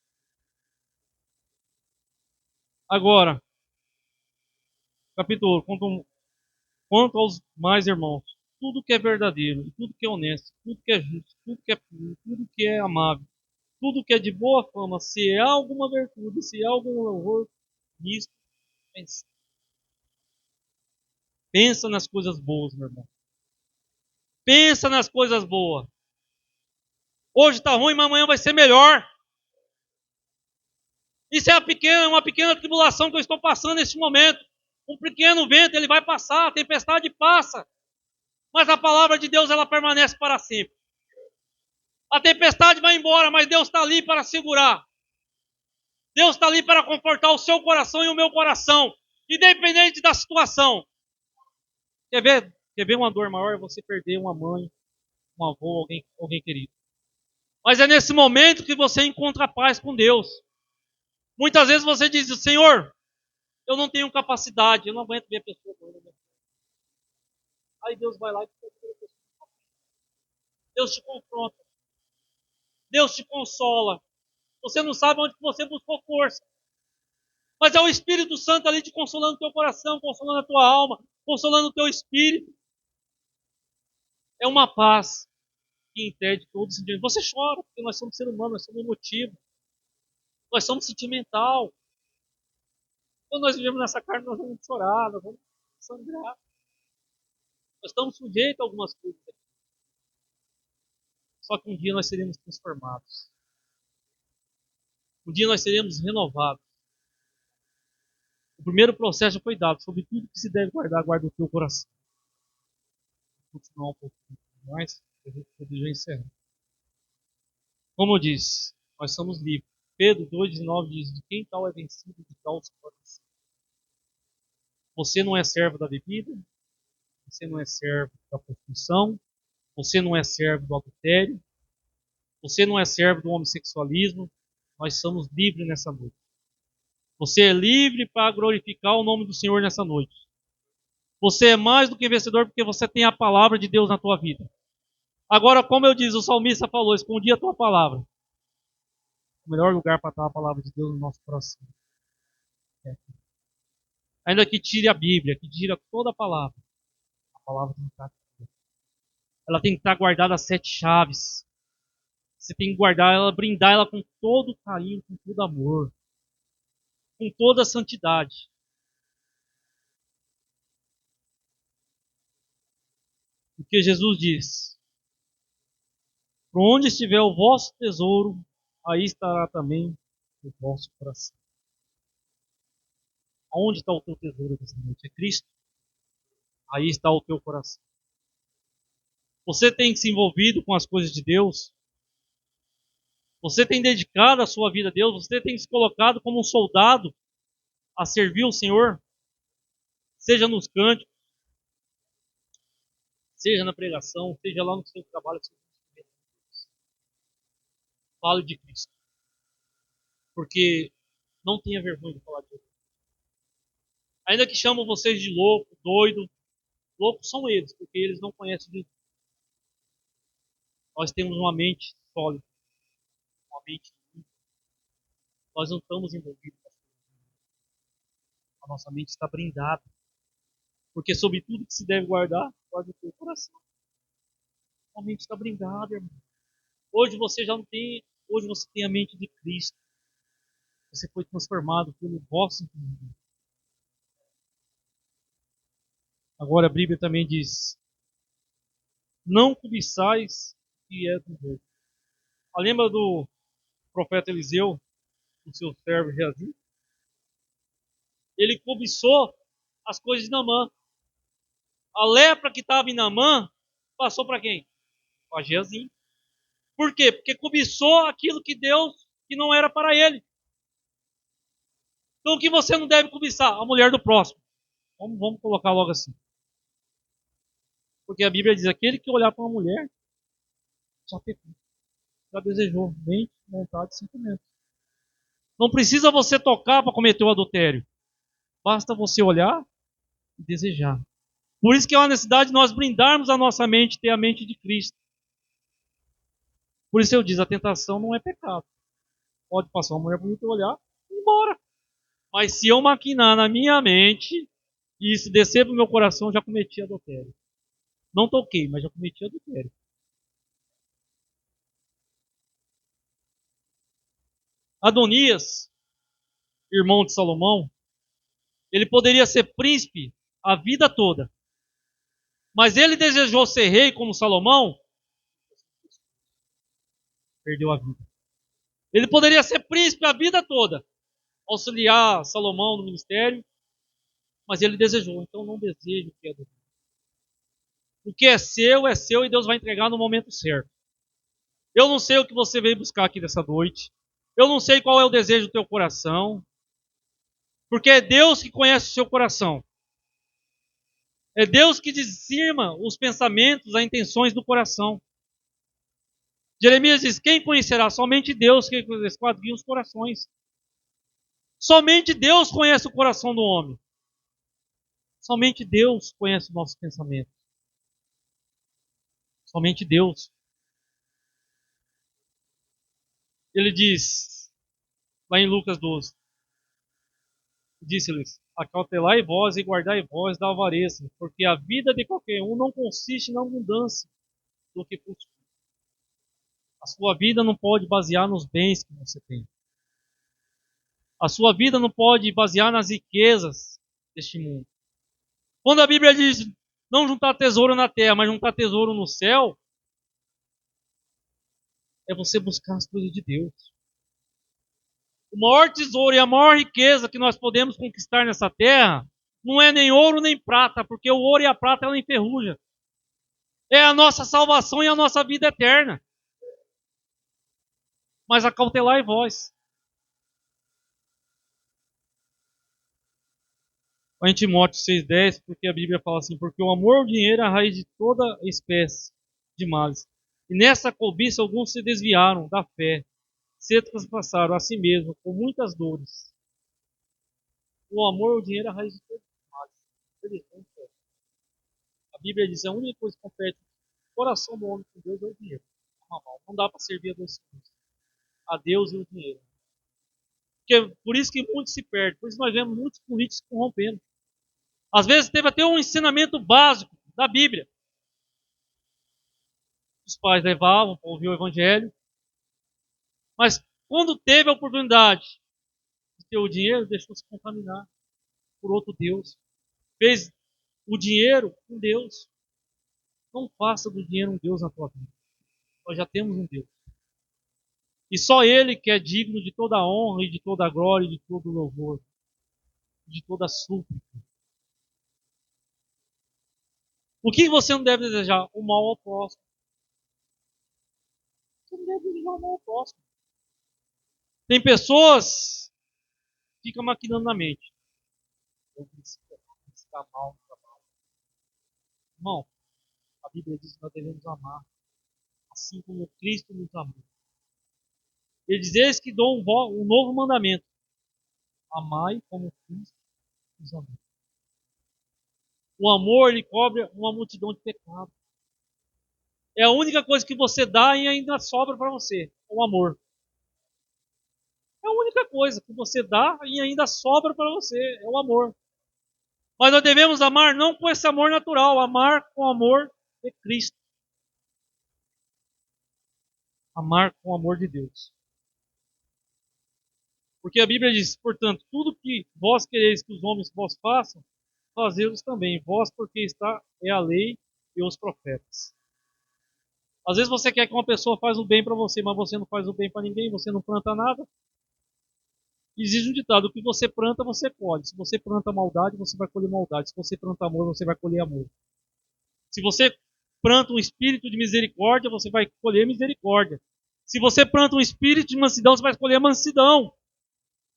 Agora, capítulo, quanto aos mais irmãos, tudo que é verdadeiro, tudo que é honesto, tudo que é justo, tudo que é puro, tudo que é amável, tudo que é de boa fama, se há alguma virtude, se há algum louvor, nisso pensa. Pensa nas coisas boas, meu irmão. Pensa nas coisas boas. Hoje está ruim, mas amanhã vai ser melhor. Isso é uma pequena tribulação que eu estou passando neste momento. Um pequeno vento, ele vai passar, a tempestade passa. Mas a palavra de Deus, ela permanece para sempre. A tempestade vai embora, mas Deus está ali para segurar. Deus está ali para confortar o seu coração e o meu coração, independente da situação. Quer ver uma dor maior? É você perder uma mãe, um avô, alguém querido. Mas é nesse momento que você encontra paz com Deus. Muitas vezes você diz, Senhor, eu não tenho capacidade, eu não aguento ver a pessoa morrendo. Aí Deus vai lá e Deus te confronta, Deus te consola. Você não sabe onde você buscou força. Mas é o Espírito Santo ali te consolando o teu coração, consolando a tua alma, consolando o teu espírito. É uma paz que impede todo sentimento. Você chora, porque nós somos seres humanos, nós somos emotivos, nós somos sentimental. Quando nós vivemos nessa carne, nós vamos chorar, nós vamos sangrar. Nós estamos sujeitos a algumas coisas. Só que um dia nós seremos transformados. Um dia nós seremos renovados. O primeiro processo já foi dado. Sobre tudo que se deve guardar, guarda o teu coração. Vou continuar um pouquinho mais, para a gente poder já encerrar. Como eu disse, nós somos livres. Pedro 2,9 diz, de quem tal é vencido, de tal se pode ser. Você não é servo da bebida, você não é servo da prostituição, você não é servo do adultério, você não é servo do homossexualismo. Nós somos livres nessa noite. Você é livre para glorificar o nome do Senhor nessa noite. Você é mais do que vencedor porque você tem a palavra de Deus na tua vida. Agora, como eu disse, o salmista falou, escondi a tua palavra. O melhor lugar para estar a palavra de Deus no nosso coração. Ainda que tire a Bíblia, que tire toda a palavra tem que estar aqui. Ela tem que estar guardada às 7 chaves. Você tem que guardar ela, brindar ela com todo carinho, com todo amor, com toda a santidade. Porque Jesus diz, por onde estiver o vosso tesouro, aí estará também o vosso coração. Aonde está o teu tesouro nessa noite? É Cristo? Aí está o teu coração. Você tem se envolvido com as coisas de Deus? Você tem dedicado a sua vida a Deus? Você tem se colocado como um soldado a servir o Senhor? Seja nos cânticos, seja na pregação, seja lá no seu trabalho. Fale de Cristo. Porque não tenha vergonha de falar de Deus. Ainda que chamam vocês de louco, doido, loucos são eles, porque eles não conhecem Jesus. Nós temos uma mente sólida, uma mente limpa. Nós não estamos envolvidos com a nossa mente está brindada. Porque sobre tudo que se deve guardar, guarda o teu coração. A mente está brindada, irmão. Hoje você já não tem, hoje você tem a mente de Cristo. Você foi transformado pelo vosso entendimento. Agora a Bíblia também diz, não cobiçais o que é do outro. Lembra do profeta Eliseu, do seu servo Geazi? Ele cobiçou as coisas de Naamã. A lepra que estava em Naamã passou para quem? Para Geazi. Por quê? Porque cobiçou aquilo que Deus, que não era para ele. Então o que você não deve cobiçar? A mulher do próximo. Vamos colocar logo assim. Porque a Bíblia diz, aquele que olhar para uma mulher, já pecou. Já desejou, mente, vontade, sentimento. Não precisa você tocar para cometer o adultério. Basta você olhar e desejar. Por isso que é uma necessidade de nós brindarmos a nossa mente, ter a mente de Cristo. Por isso eu digo, a tentação não é pecado. Pode passar uma mulher bonita e olhar e ir embora. Mas se eu maquinar na minha mente e isso descer para o meu coração, eu já cometi adultério. Não toquei, mas já cometi adultério. Adonias, irmão de Salomão, ele poderia ser príncipe a vida toda. Mas ele desejou ser rei como Salomão, perdeu a vida. Ele poderia ser príncipe a vida toda, auxiliar Salomão no ministério, mas ele desejou, então não desejo o que é do Deus. O que é seu e Deus vai entregar no momento certo. Eu não sei o que você veio buscar aqui nessa noite. Eu não sei qual é o desejo do teu coração. Porque é Deus que conhece o seu coração. É Deus que discirna os pensamentos, as intenções do coração. Jeremias diz, quem conhecerá? Somente Deus que esquadrinha os corações. Somente Deus conhece o coração do homem. Somente Deus conhece os nossos pensamentos. Somente Deus. Ele diz, lá em Lucas 12, disse-lhes: acautelai vós e guardai vós da avareza, porque a vida de qualquer um não consiste na abundância do que possui. A sua vida não pode basear nos bens que você tem. A sua vida não pode basear nas riquezas deste mundo. Quando a Bíblia diz não juntar tesouro na terra, mas juntar tesouro no céu, é você buscar as coisas de Deus. O maior tesouro e a maior riqueza que nós podemos conquistar nessa terra não é nem ouro nem prata, porque o ouro e a prata ela enferruja. É a nossa salvação e a nossa vida eterna. Mas acautelai vós. Em Timóteo 6,10, porque a Bíblia fala assim, porque o amor ao dinheiro é a raiz de toda espécie de males. E nessa cobiça alguns se desviaram da fé, se transpassaram a si mesmos com muitas dores. O amor ao dinheiro é a raiz de todos os males. A Bíblia diz que a única coisa que compete o coração do homem com Deus é o dinheiro. Não dá para servir a dois senhores. A Deus e o dinheiro. Porque, por isso que muitos se perdem. Por isso nós vemos muitos políticos corrompendo. Às vezes teve até um ensinamento básico da Bíblia. Os pais levavam para ouvir o Evangelho. Mas quando teve a oportunidade de ter o dinheiro, deixou se contaminar por outro Deus. Fez o dinheiro um Deus. Não faça do dinheiro um Deus na tua vida. Nós já temos um Deus. E só Ele que é digno de toda a honra e de toda a glória e de todo o louvor. De toda a súplica. O que você não deve desejar? O mal ao próximo. Você não deve desejar o mal ao próximo. Tem pessoas que ficam maquinando na mente. Eu preciso estar mal no trabalho. Irmão, a Bíblia diz que nós devemos amar, assim como Cristo nos amou. Ele diz: eis que dou um novo mandamento. Amai como Cristo nos amou. O amor, ele cobre uma multidão de pecados. É a única coisa que você dá e ainda sobra para você. O amor. É a única coisa que você dá e ainda sobra para você. É o amor. Mas nós devemos amar não com esse amor natural. Amar com o amor de Cristo. Amar com o amor de Deus. Porque a Bíblia diz, portanto, tudo que vós quereis que os homens vos façam, fazê-los também. Vós, porque está é a lei e os profetas. Às vezes você quer que uma pessoa faça o bem para você, mas você não faz o bem para ninguém, você não planta nada. Existe um ditado: o que você planta, você colhe. Se você planta maldade, você vai colher maldade. Se você planta amor, você vai colher amor. Se você planta um espírito de misericórdia, você vai colher misericórdia. Se você planta um espírito de mansidão, você vai colher mansidão.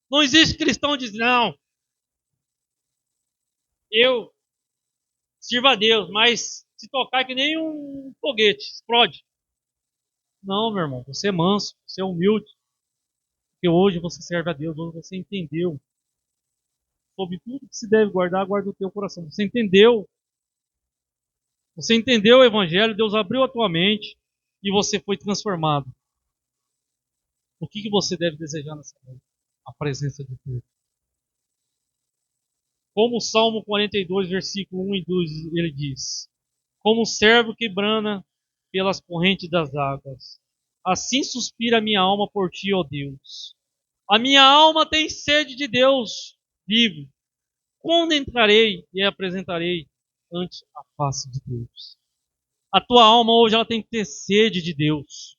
Não existe cristão que diz: não, eu sirvo a Deus, mas se tocar é que nem um foguete, explode. Não, meu irmão, você é manso, você é humilde. Porque hoje você serve a Deus, hoje você entendeu. Sobre tudo que se deve guardar, guarda o teu coração. Você entendeu? Você entendeu o Evangelho, Deus abriu a tua mente e você foi transformado. O que você deve desejar nessa noite? A presença de Deus. Como o Salmo 42, versículo 1 e 2, ele diz: como o servo que brana pelas correntes das águas, assim suspira a minha alma por ti, ó Deus. A minha alma tem sede de Deus vivo. Quando entrarei e apresentarei ante a face de Deus? A tua alma hoje ela tem que ter sede de Deus.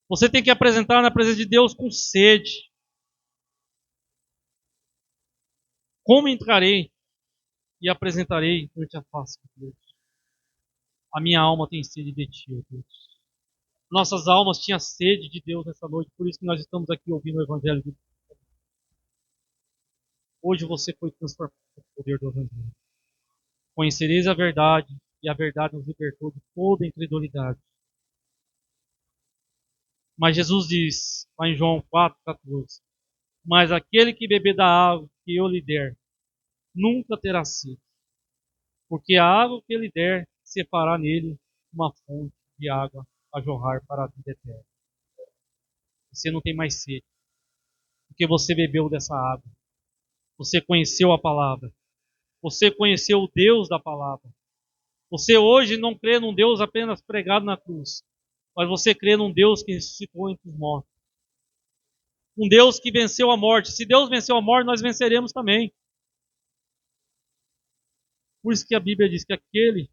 Você tem que apresentar na presença de Deus com sede. Como entrarei e apresentarei ante a face de Deus? A minha alma tem sede de ti, ó Deus. Nossas almas tinham sede de Deus nessa noite, por isso que nós estamos aqui ouvindo o Evangelho de Deus. Hoje você foi transformado pelo poder do Evangelho. Conhecereis a verdade, e a verdade nos libertou de toda incredulidade. Mas Jesus diz, lá em João 4,14, Mas aquele que beber da água que eu lhe der, nunca terá sede. Porque a água que ele der se fará nele uma fonte de água a jorrar para a vida eterna. Você não tem mais sede, porque você bebeu dessa água. Você conheceu a palavra. Você conheceu o Deus da palavra. Você hoje não crê num Deus apenas pregado na cruz, mas você crê num Deus que ressuscitou entre os mortos. Um Deus que venceu a morte. Se Deus venceu a morte, nós venceremos também. Por isso que a Bíblia diz que aquele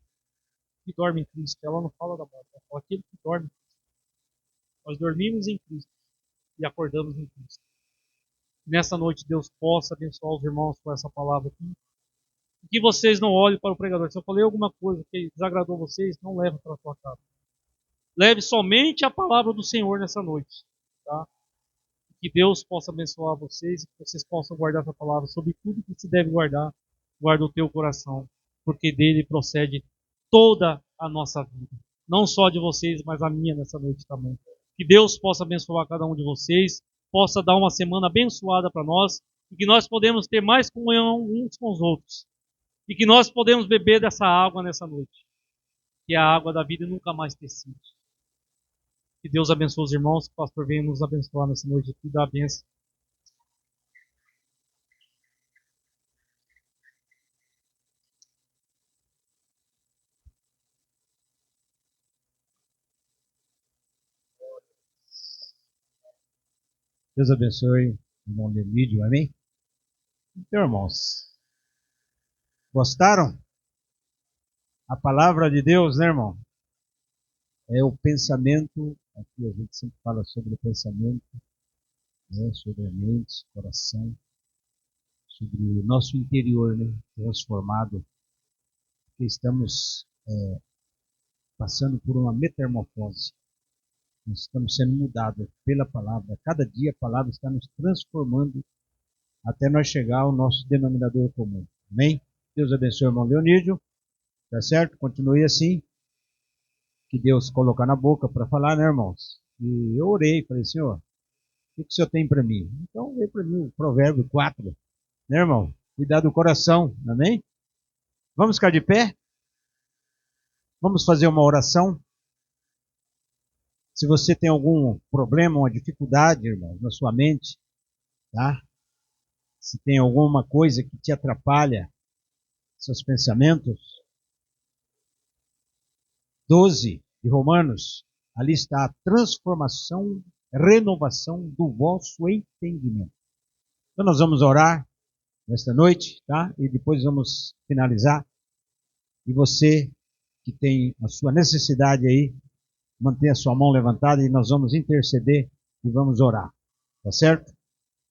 que dorme em Cristo, ela não fala da morte, ela fala aquele que dorme em Cristo. Nós dormimos em Cristo e acordamos em Cristo. Nessa noite Deus possa abençoar os irmãos com essa palavra aqui. E que vocês não olhem para o pregador. Se eu falei alguma coisa que desagradou vocês, não leve para a sua casa. Leve somente a palavra do Senhor nessa noite. Tá? Que Deus possa abençoar vocês e que vocês possam guardar essa palavra sobre tudo que se deve guardar. Guarda o teu coração, porque dele procede toda a nossa vida. Não só de vocês, mas a minha nessa noite também. Que Deus possa abençoar cada um de vocês, possa dar uma semana abençoada para nós e que nós podemos ter mais comunhão uns com os outros. E que nós podemos beber dessa água nessa noite, que é a água da vida e nunca mais ter sede. Que Deus abençoe os irmãos, que o pastor venha nos abençoar nessa noite aqui, dá a bênção. Deus abençoe, irmão Leomídio, amém? Então, irmãos, gostaram? A palavra de Deus, né, irmão? É o pensamento, aqui a gente sempre fala sobre o pensamento, né, sobre a mente, coração, sobre o nosso interior, né, transformado, porque estamos passando por uma metamorfose. Nós estamos sendo mudados pela palavra. Cada dia a palavra está nos transformando até nós chegar ao nosso denominador comum. Amém? Deus abençoe o irmão Leonídio. Tá certo? Continue assim. Que Deus colocar na boca para falar, né, irmãos? E eu orei, falei, Senhor, o que o Senhor tem para mim? Então veio para mim o Provérbio 4, né, irmão? Cuidar do coração, amém? Vamos ficar de pé? Vamos fazer uma oração? Se você tem algum problema, uma dificuldade, irmão, na sua mente, tá? Se tem alguma coisa que te atrapalha, seus pensamentos, 12 de Romanos, ali está a transformação, renovação do vosso entendimento. Então nós vamos orar nesta noite, tá? E depois vamos finalizar. E você que tem a sua necessidade aí, mantenha a sua mão levantada e nós vamos interceder e vamos orar. Tá certo?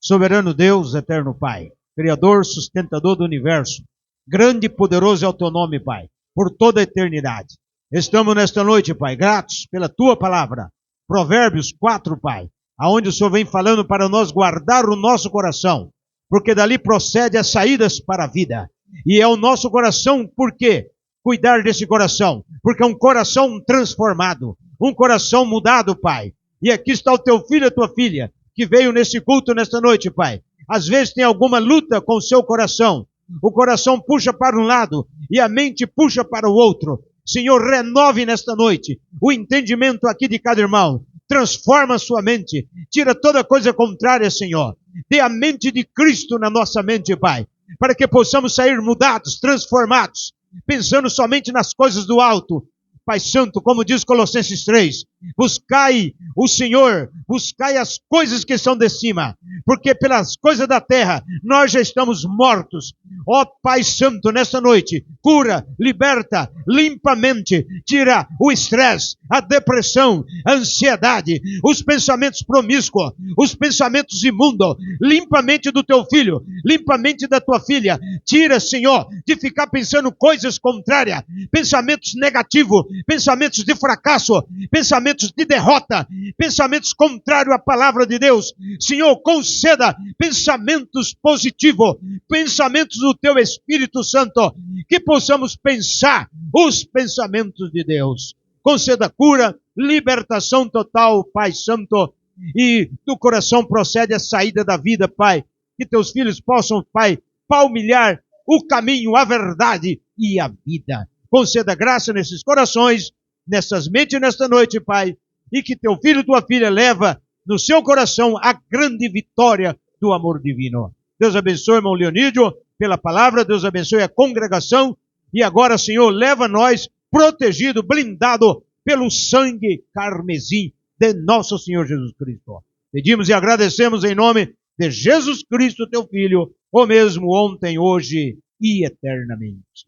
Soberano Deus, eterno Pai, Criador, sustentador do universo, grande e poderoso é o teu nome, Pai, por toda a eternidade. Estamos nesta noite, Pai, gratos pela tua palavra. Provérbios 4, Pai, aonde o Senhor vem falando para nós guardar o nosso coração, porque dali procede as saídas para a vida. E é o nosso coração, por quê? Cuidar desse coração, porque é um coração transformado, um coração mudado, Pai. E aqui está o teu filho e a tua filha, que veio nesse culto nesta noite, Pai. Às vezes tem alguma luta com o seu coração. O coração puxa para um lado e a mente puxa para o outro. Senhor, renove nesta noite o entendimento aqui de cada irmão. Transforma a sua mente. Tira toda coisa contrária, Senhor. Dê a mente de Cristo na nossa mente, Pai. Para que possamos sair mudados, transformados, pensando somente nas coisas do alto. Pai Santo, como diz Colossenses 3, buscai o Senhor, buscai as coisas que são de cima, porque pelas coisas da terra nós já estamos mortos. Ó Pai Santo, nesta noite, cura, liberta, limpa a mente, tira o estresse, a depressão, a ansiedade, os pensamentos promíscuos, os pensamentos imundos. Limpa a mente do teu filho, limpa a mente da tua filha. Tira, Senhor, de ficar pensando coisas contrárias, pensamentos negativos, pensamentos de fracasso, pensamentos de derrota, pensamentos contrários à palavra de Deus. Senhor, conceda pensamentos positivos, pensamentos do teu Espírito Santo, que possamos pensar os pensamentos de Deus. Conceda cura, libertação total, Pai Santo, e do coração procede a saída da vida, Pai. Que teus filhos possam, Pai, palmilhar o caminho, a verdade e a vida. Conceda graça nesses corações, nessas mentes nesta noite, Pai, e que teu filho e tua filha leva no seu coração a grande vitória do amor divino. Deus abençoe, irmão Leonídio, pela palavra, Deus abençoe a congregação, e agora, Senhor, leva nós protegido, blindado pelo sangue carmesim de nosso Senhor Jesus Cristo. Pedimos e agradecemos em nome de Jesus Cristo, teu Filho, o mesmo ontem, hoje e eternamente.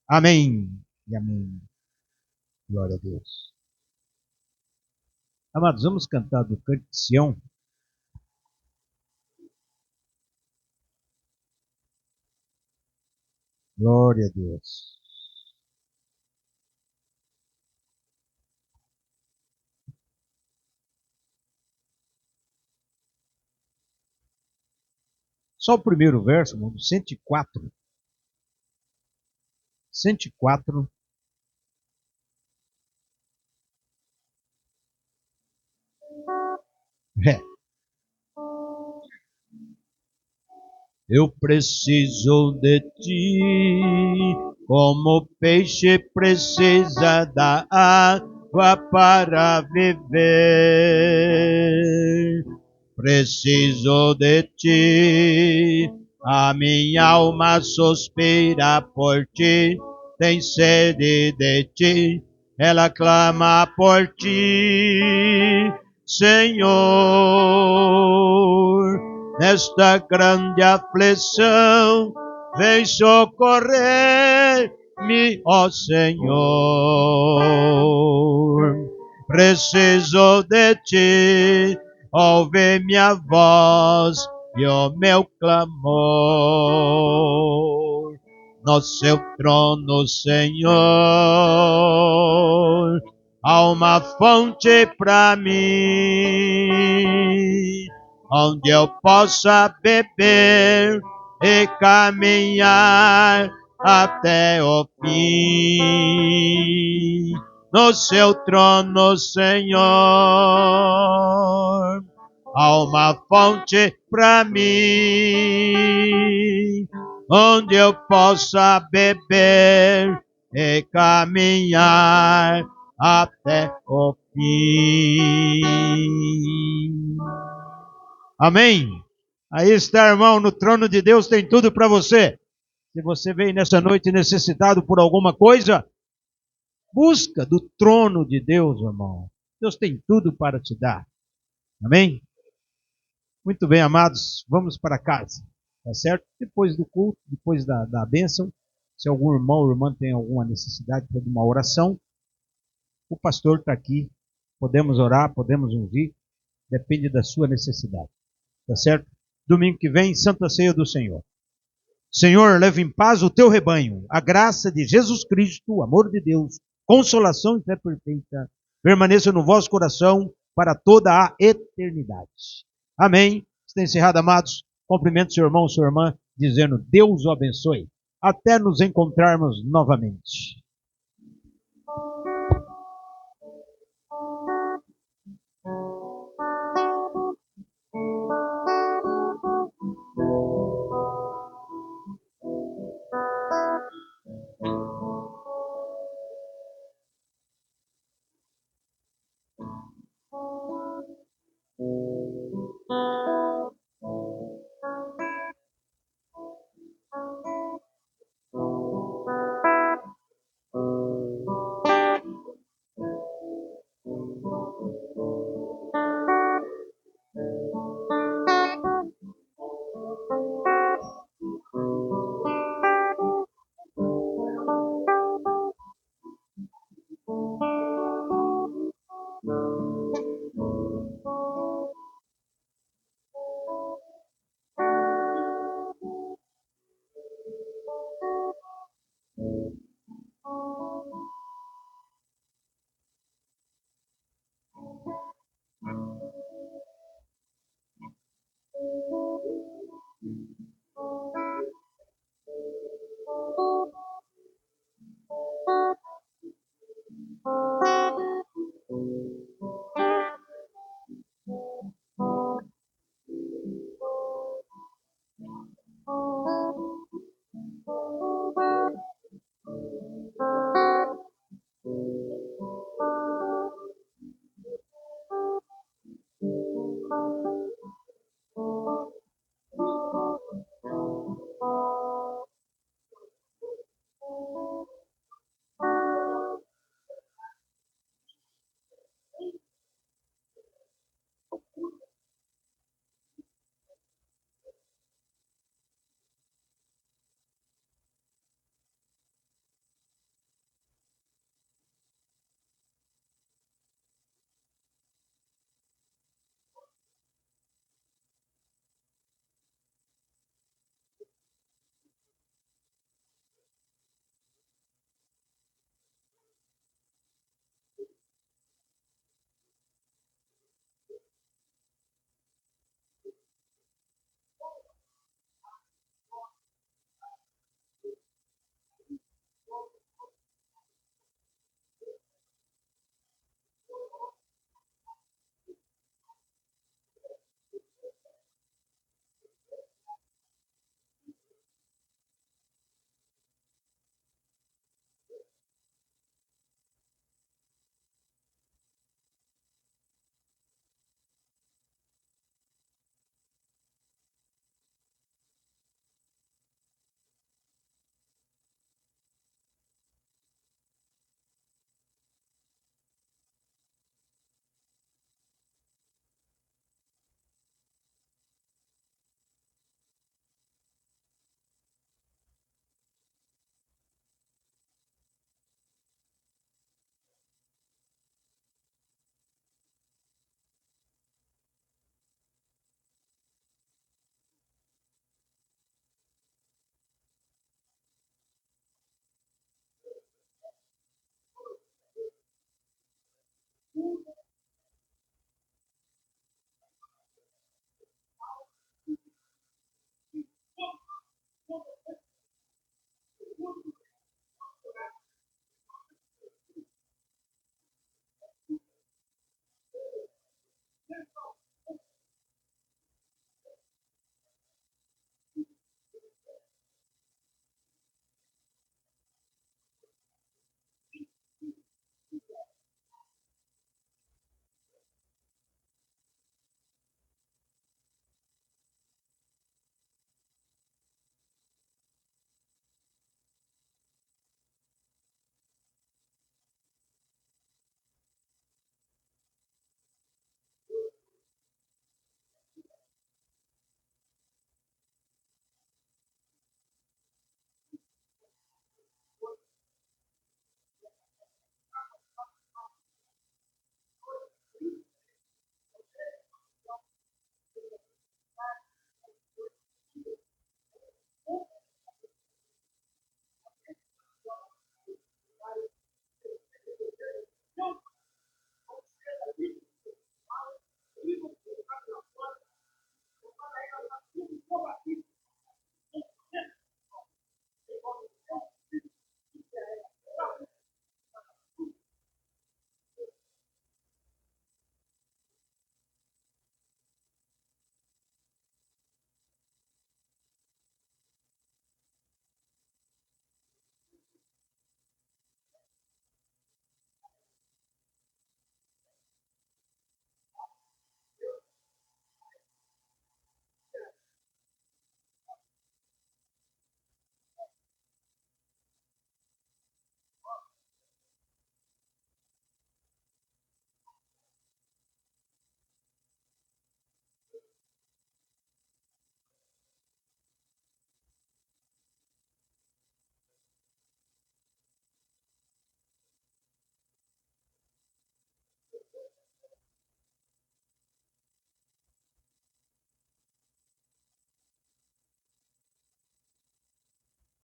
Amém e amém. Glória a Deus. Amados, vamos cantar do Cântico de Sião. Glória a Deus. Só o primeiro verso, irmão, 104. 104. Eu preciso de ti, como o peixe precisa da água para viver. Preciso de ti, a minha alma suspira por ti, tem sede de ti, ela clama por ti, Senhor. Nesta grande aflição, vem socorrer-me, ó Senhor. Preciso de ti, ouve minha voz e o meu clamor. No seu trono, Senhor, há uma fonte para mim, onde eu possa beber e caminhar até o fim. No seu trono, Senhor, há uma fonte para mim, onde eu possa beber e caminhar até o fim. Amém? Aí está, irmão, no trono de Deus tem tudo para você. Se você veio nessa noite necessitado por alguma coisa, busca do trono de Deus, irmão. Deus tem tudo para te dar. Amém? Muito bem, amados, vamos para casa. Tá certo? Depois do culto, depois da bênção, se algum irmão ou irmã tem alguma necessidade de uma oração, o pastor está aqui. Podemos orar, podemos ouvir. Depende da sua necessidade. Tá certo? Domingo que vem, Santa Ceia do Senhor. Senhor, leve em paz o teu rebanho. A graça de Jesus Cristo, o amor de Deus, consolação e fé perfeita, permaneça no vosso coração para toda a eternidade. Amém. Está encerrado, amados. Cumprimento seu irmão, sua irmã, dizendo Deus o abençoe. Até nos encontrarmos novamente.